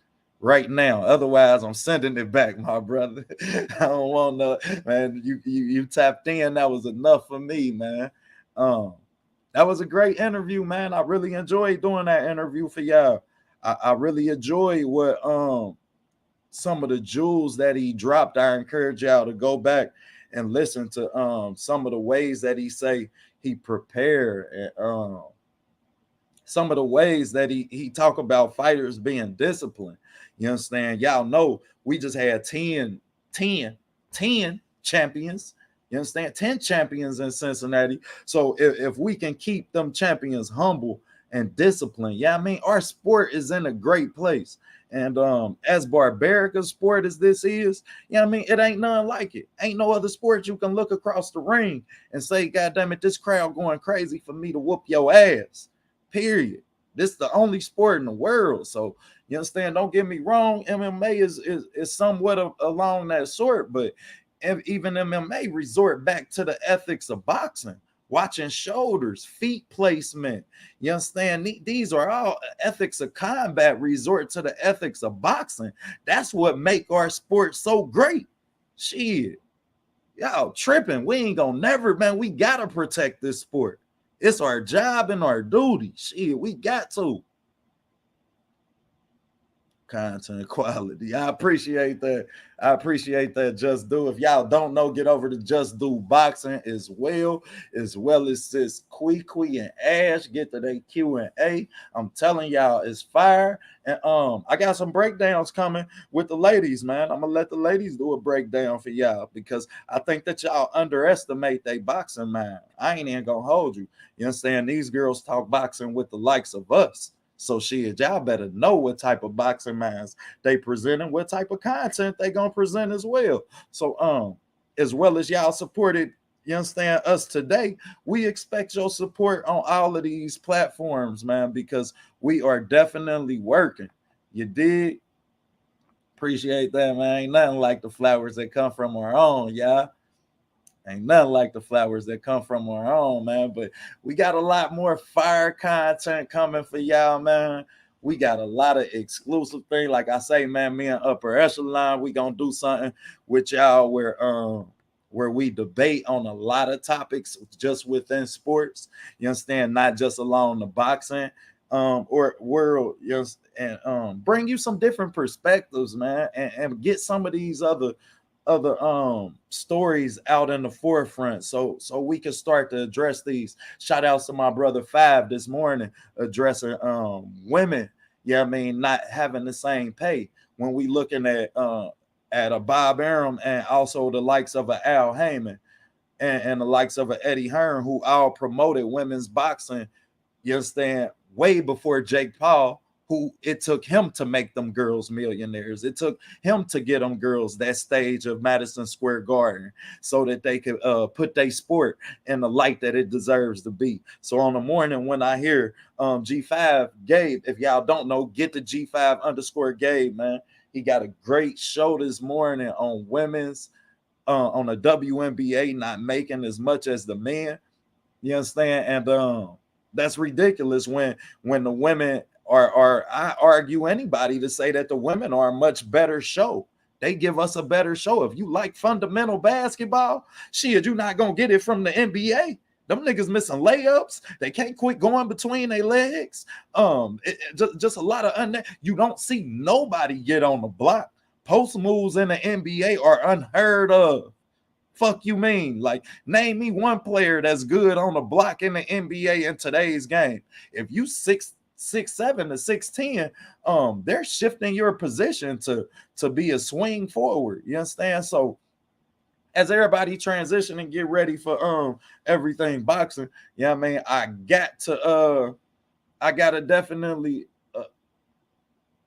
right now. Otherwise, I'm sending it back, my brother. I don't want no, man. You tapped in. That was enough for me, man. That was a great interview, man. I really enjoyed doing that interview for y'all. I really enjoyed what some of the jewels that he dropped. I encourage y'all to go back and listen to some of the ways that he say he prepared and some of the ways that he talk about fighters being disciplined. You understand? Y'all know we just had 10 champions. You understand? 10 champions in Cincinnati. So if we can keep them champions humble and disciplined, yeah, I mean, our sport is in a great place. And as barbaric a sport as this is, you know what I mean? It ain't none like it. Ain't no other sport you can look across the ring and say, God damn it, this crowd going crazy for me to whoop your ass. Period. This is the only sport in the world. So you understand? Don't get me wrong. MMA is somewhat along that sort, but even MMA resort back to the ethics of boxing, watching shoulders, feet placement. You understand? These are all ethics of combat resort to the ethics of boxing. That's what make our sport so great. Shit, y'all tripping. We ain't gonna never, man. We gotta protect this sport. It's our job and our duty. Shit, we got to. Content quality. I appreciate that. I appreciate that. Just Do. If y'all don't know, get over to Just Do Boxing as well as Sis Quee and Ash. Get to their Q&A. I'm telling y'all, it's fire. And I got some breakdowns coming with the ladies, man. I'm gonna let the ladies do a breakdown for y'all because I think that y'all underestimate their boxing mind. I ain't even gonna hold you. You understand? These girls talk boxing with the likes of us. So shit, y'all better know what type of boxing minds they present and what type of content they gonna present as well. So as well as y'all supported, you understand, us today, we expect your support on all of these platforms, man, because we are definitely working. You did. Appreciate that, man. Ain't nothing like the flowers that come from our own, y'all. Ain't nothing like the flowers that come from our own, man. But we got a lot more fire content coming for y'all, man. We got a lot of exclusive things. Like I say, man, me and Upper Echelon, we gonna do something with y'all where we debate on a lot of topics just within sports. You understand? Not just along the boxing or world, you know, and bring you some different perspectives, man, and get some of these other stories out in the forefront so we can start to address these. Shout outs to my brother Five this morning addressing women, yeah, I mean, not having the same pay when we looking at a Bob Arum and also the likes of a Al Heyman and the likes of a Eddie Hearn, who all promoted women's boxing, you understand, way before Jake Paul, who it took him to make them girls millionaires. It took him to get them girls that stage of Madison Square Garden so that they could put their sport in the light that it deserves to be. So on the morning when I hear G5 Gabe, if y'all don't know, get the G5 _ Gabe, man. He got a great show this morning on women's, on the WNBA not making as much as the men. You understand? And that's ridiculous when the women are I argue anybody to say that the women are a much better show. They give us a better show. If you like fundamental basketball, shit, you're not gonna get it from the NBA. Them niggas missing layups. They can't quit going between their legs. Just a lot of you don't see nobody get on the block. Post moves in the NBA are unheard of. Fuck you mean? Like, name me one player that's good on the block in the NBA in today's game. If you 6'7" to 6'10", they're shifting your position to be a swing forward. You understand? So as everybody transition and get ready for everything boxing, yeah, I mean, I gotta definitely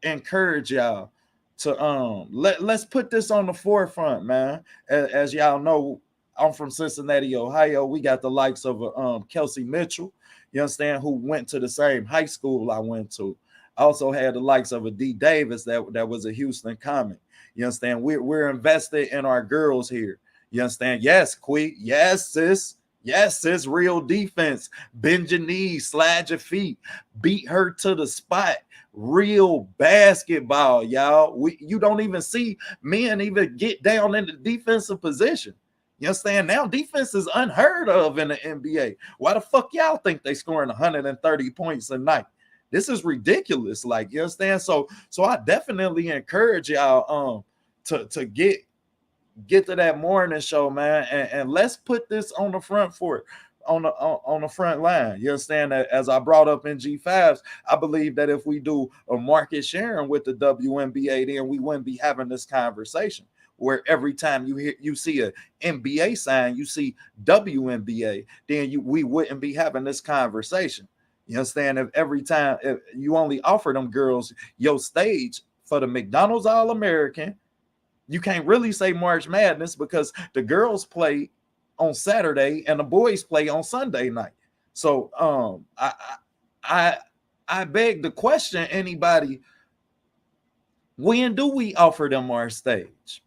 encourage y'all to let's put this on the forefront, man. As y'all know, I'm from Cincinnati, Ohio. We got the likes of Kelsey Mitchell, you understand, who went to the same high school I went to. I also had the likes of a D Davis that was a Houston comic. You understand? We're invested in our girls here. You understand? Yes, Quee. Yes, sis. Yes, sis. Real defense. Bend your knees, slide your feet, beat her to the spot. Real basketball, y'all. You don't even see men even get down in the defensive position. You understand? Now defense is unheard of in the NBA. Why the fuck y'all think they scoring 130 points a night? This is ridiculous. Like, you understand? So I definitely encourage y'all to get to that morning show, man, and let's put this on the front for it. On the front line. You understand that, as I brought up in G5s, I believe that if we do a market sharing with the WNBA, then we wouldn't be having this conversation where every time you see a NBA sign, you see WNBA, then we wouldn't be having this conversation. You understand? If every time if you only offer them girls your stage for the McDonald's All-American, you can't really say March Madness because the girls play on Saturday and the boys play on Sunday night. So I beg to question anybody, when do we offer them our stage?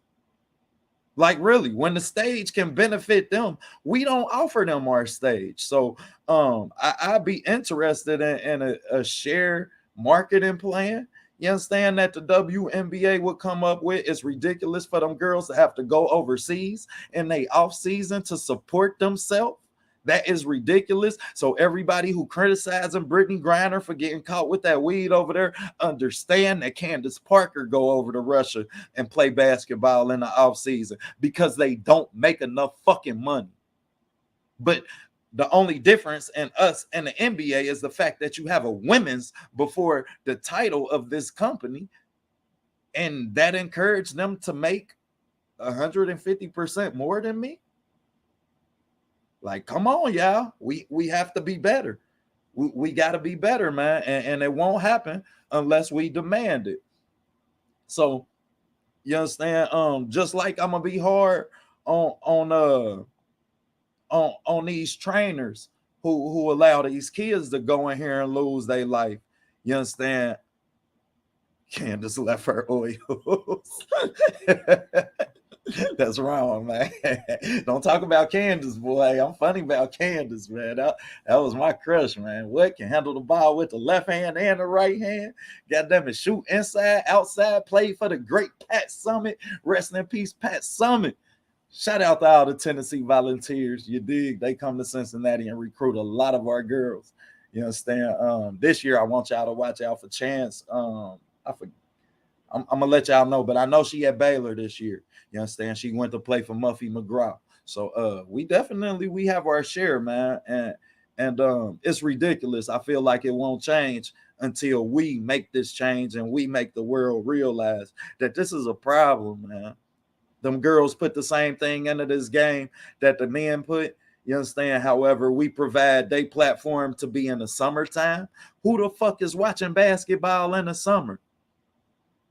Like, really, when the stage can benefit them, we don't offer them our stage. So I'd be interested in a shared marketing plan. You understand that the WNBA would come up with? It's ridiculous for them girls to have to go overseas in their off season to support themselves. That is ridiculous. So everybody who criticizing Brittany Griner for getting caught with that weed over there, understand that Candace Parker go over to Russia and play basketball in the off season because they don't make enough fucking money. But the only difference in us and the NBA is the fact that you have a women's before the title of this company, and that encouraged them to make 150% more than me. Like, come on, y'all. We have to be better. We got to be better, man. And it won't happen unless we demand it. So, you understand? Just like I'm going to be hard on on these trainers who allow these kids to go in here and lose their life. You understand? Candace left her oils. That's wrong, man. Don't talk about Candace, boy. I'm funny about Candace, man. That was my crush, man. What can handle the ball with the left hand and the right hand? Goddamn it, shoot inside, outside, play for the great Pat Summitt. Rest in peace, Pat Summitt. Shout out to all the Tennessee Volunteers. You dig? They come to Cincinnati and recruit a lot of our girls. You understand? This year, I want y'all to watch out for Chance. I'm gonna let y'all know, but I know she at Baylor this year. You understand? She went to play for Muffy McGraw. So we have our share, man. And it's ridiculous. I feel like it won't change until we make this change and we make the world realize that this is a problem, man. Them girls put the same thing into this game that the men put. You understand? However, we provide their platform to be in the summertime. Who the fuck is watching basketball in the summer?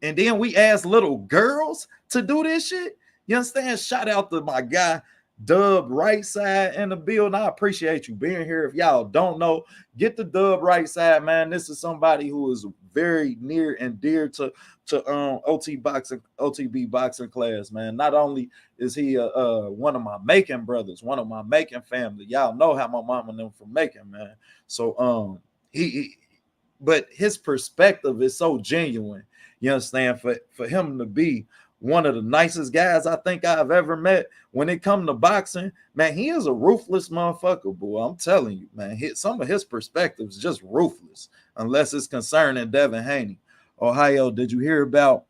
And then we ask little girls to do this shit. You understand? Shout out to my guy, Dub Right Side in the building. I appreciate you being here. If y'all don't know, get the Dub Right Side, man. This is somebody who is very near and dear to OTB boxing class, man. Not only is he one of my Macon brothers, one of my Macon family. Y'all know how my mom and them from Macon, man. So but his perspective is so genuine. You understand? For him to be one of the nicest guys I think I've ever met when it comes to boxing, man, he is a ruthless motherfucker, boy. I'm telling you, man. Some of his perspectives just ruthless, unless it's concerning Devin Haney. Ohio, did you hear about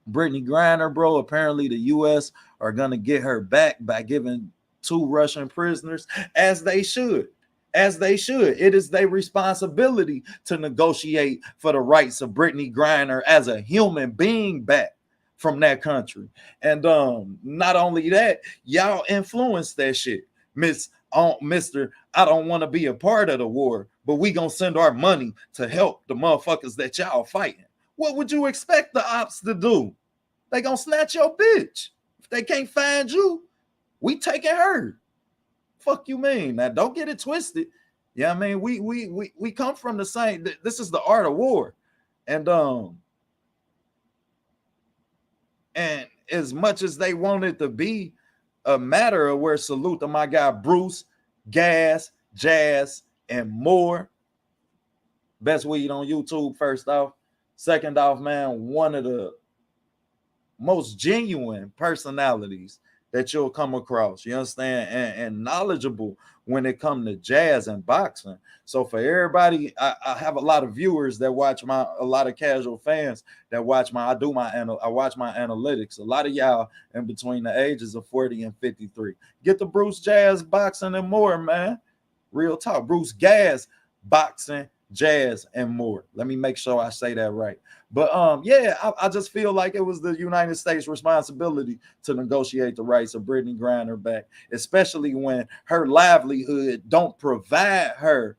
Brittany Griner, bro? Apparently the U.S. are going to get her back by giving 2 Russian prisoners, as they should. As they should. It is their responsibility to negotiate for the rights of Brittany Griner as a human being back from that country. And not only that, y'all influence that shit. Mr. I don't want to be a part of the war, but we gonna send our money to help the motherfuckers that y'all fighting. What would you expect the ops to do? They gonna snatch your bitch. If they can't find you, we taking her. Fuck you mean? Now don't get it twisted. Yeah, I mean, we come from the same. This is the art of war. And as much as they want it to be a matter of where salute to my guy Bruce, Gas, Jazz, and more. Best weed on YouTube, first off. Second off, man, one of the most genuine personalities that you'll come across, you understand, and knowledgeable when it comes to jazz and boxing. So for everybody, I have a lot of viewers that watch a lot of casual fans that watch I watch my analytics. A lot of y'all in between the ages of 40 and 53. Get the Bruce Jazz boxing and more, man. Real talk. Bruce Gas boxing, jazz, and more. Let me make sure I say that right. But I just feel like it was the United States' responsibility to negotiate the rights of Brittany Griner back, especially when her livelihood don't provide her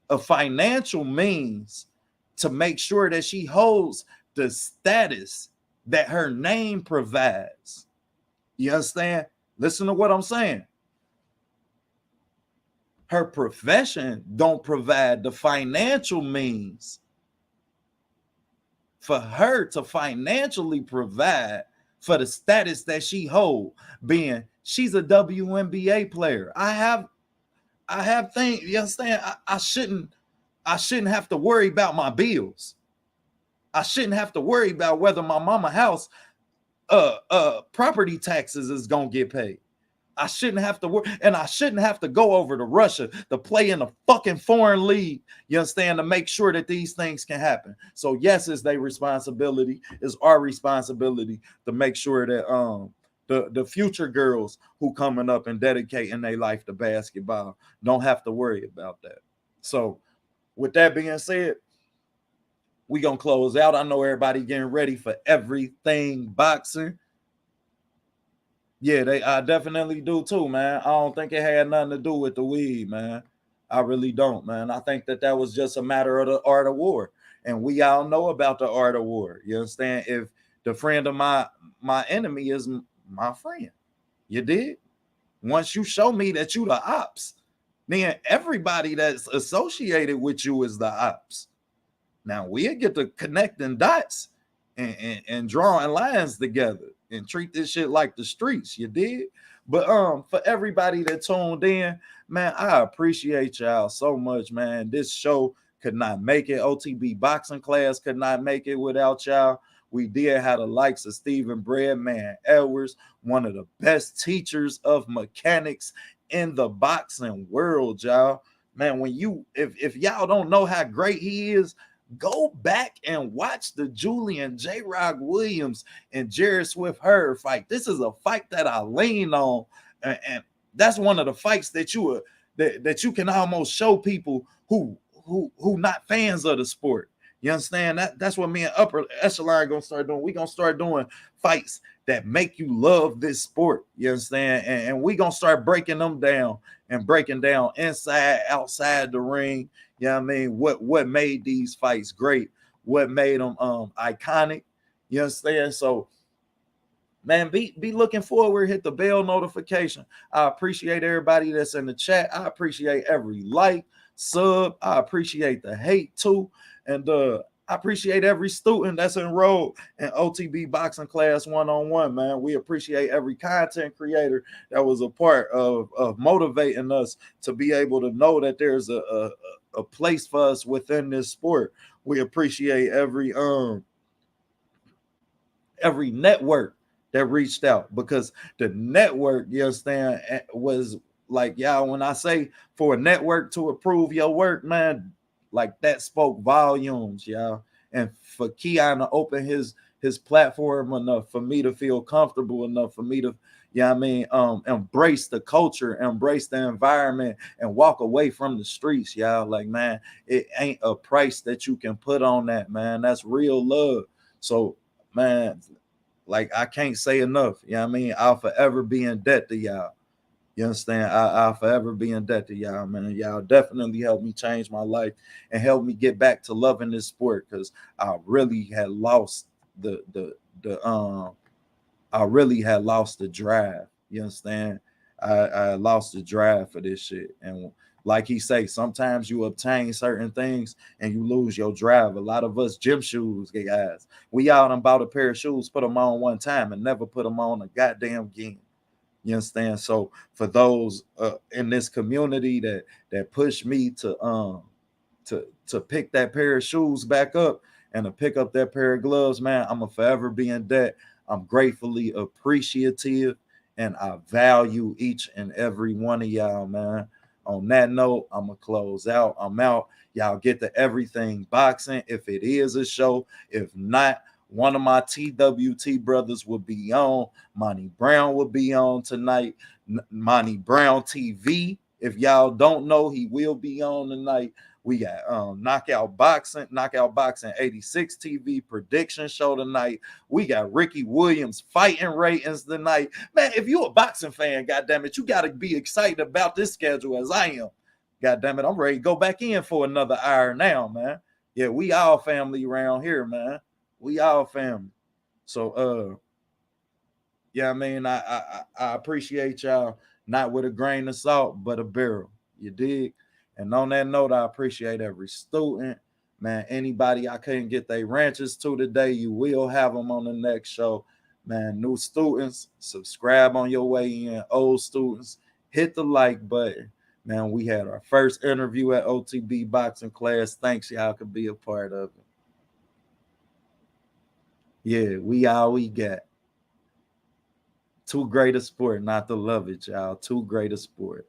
a financial means to make sure that she holds the status that her name provides. You understand? Listen to what I'm saying. Her profession don't provide the financial means for her to financially provide for the status that she hold, being she's a WNBA player. I have things, you understand? I shouldn't have to worry about my bills. I shouldn't have to worry about whether my mama house property taxes is gonna get paid. I shouldn't have to work, and I shouldn't have to go over to Russia to play in a fucking foreign league, you understand, to make sure that these things can happen. So yes, it's their responsibility, it's our responsibility to make sure that the future girls who coming up and dedicating their life to basketball don't have to worry about that. So with that being said, we gonna close out. I know everybody getting ready for everything boxing. Yeah, I definitely do too, man. I don't think it had nothing to do with the weed, man. I really don't, man. I think that was just a matter of the art of war. And we all know about the art of war. You understand? If the friend of my enemy is my friend. You did? Once you show me that you the ops, then everybody that's associated with you is the ops. Now we'll get to connecting dots and drawing lines together and treat this shit like the streets. You did? But for everybody that tuned in, man, I appreciate y'all so much, man. This show could not make it. OTB boxing class could not make it without y'all. We did have the likes of Stephen BreadMan Edwards, one of the best teachers of mechanics in the boxing world, y'all. Man, when you if y'all don't know how great he is, go back and watch the Julian Williams and Jared Swift Hurd fight. This is a fight that I lean on, and that's one of the fights that you can almost show people who not fans of the sport. You understand? That's what me and Upper Echelon gonna start doing. We gonna start doing fights that make you love this sport. You understand? And we gonna start breaking them down and breaking down inside, outside the ring. You know what I mean? What made these fights great? What made them iconic? You understand? So, man, be looking forward. Hit the bell notification. I appreciate everybody that's in the chat. I appreciate every like, sub. I appreciate the hate too. And I appreciate every student that's enrolled in OTB Boxing Class 1-on-1, man. We appreciate every content creator that was a part of motivating us to be able to know that there's a place for us within this sport. We appreciate every network that reached out, because the network, you understand, was like, y'all, when I say for a network to approve your work, man, like that spoke volumes, y'all. And for Keon to open his platform enough for me to feel comfortable enough for me to, yeah, I mean, embrace the culture, embrace the environment, and walk away from the streets, y'all. Like, man, it ain't a price that you can put on that, man. That's real love. So, man, like, I can't say enough. You know what I mean? I'll forever be in debt to y'all. You understand? I'll forever be in debt to y'all, man. Y'all definitely helped me change my life and help me get back to loving this sport, because I really had lost I really had lost the drive. You understand? I lost the drive for this shit. And like he say, sometimes you obtain certain things and you lose your drive. A lot of us gym shoes, guys, we out and bought a pair of shoes, put them on one time and never put them on a goddamn game. You understand? So for those in this community that pushed me to pick that pair of shoes back up and to pick up that pair of gloves, man, I'm gonna forever be in debt. I'm gratefully appreciative, and I value each and every one of y'all, man. On that note, I'm gonna close out. I'm out. Y'all get to everything boxing if it is a show. If not, one of my TWT brothers will be on. Monty Brown will be on tonight. Monty Brown TV. If y'all don't know, he will be on tonight. We got Knockout Boxing 86 TV prediction show tonight. We got Ricky Williams fighting ratings tonight. Man, if you're a boxing fan, goddammit, you got to be excited about this schedule as I am. Goddammit, I'm ready to go back in for another hour now, man. Yeah, we all family around here, man. We all family. So yeah, I mean, I appreciate y'all, not with a grain of salt, but a barrel. You dig? And on that note, I appreciate every student. Man, anybody I couldn't get their ranches to today, you will have them on the next show. Man, new students, subscribe on your way in. Old students, hit the like button. Man, we had our first interview at OTB Boxing Class. Thanks, y'all could be a part of it. Yeah, we all we got. Too great a sport not to love it, y'all. Too great a sport.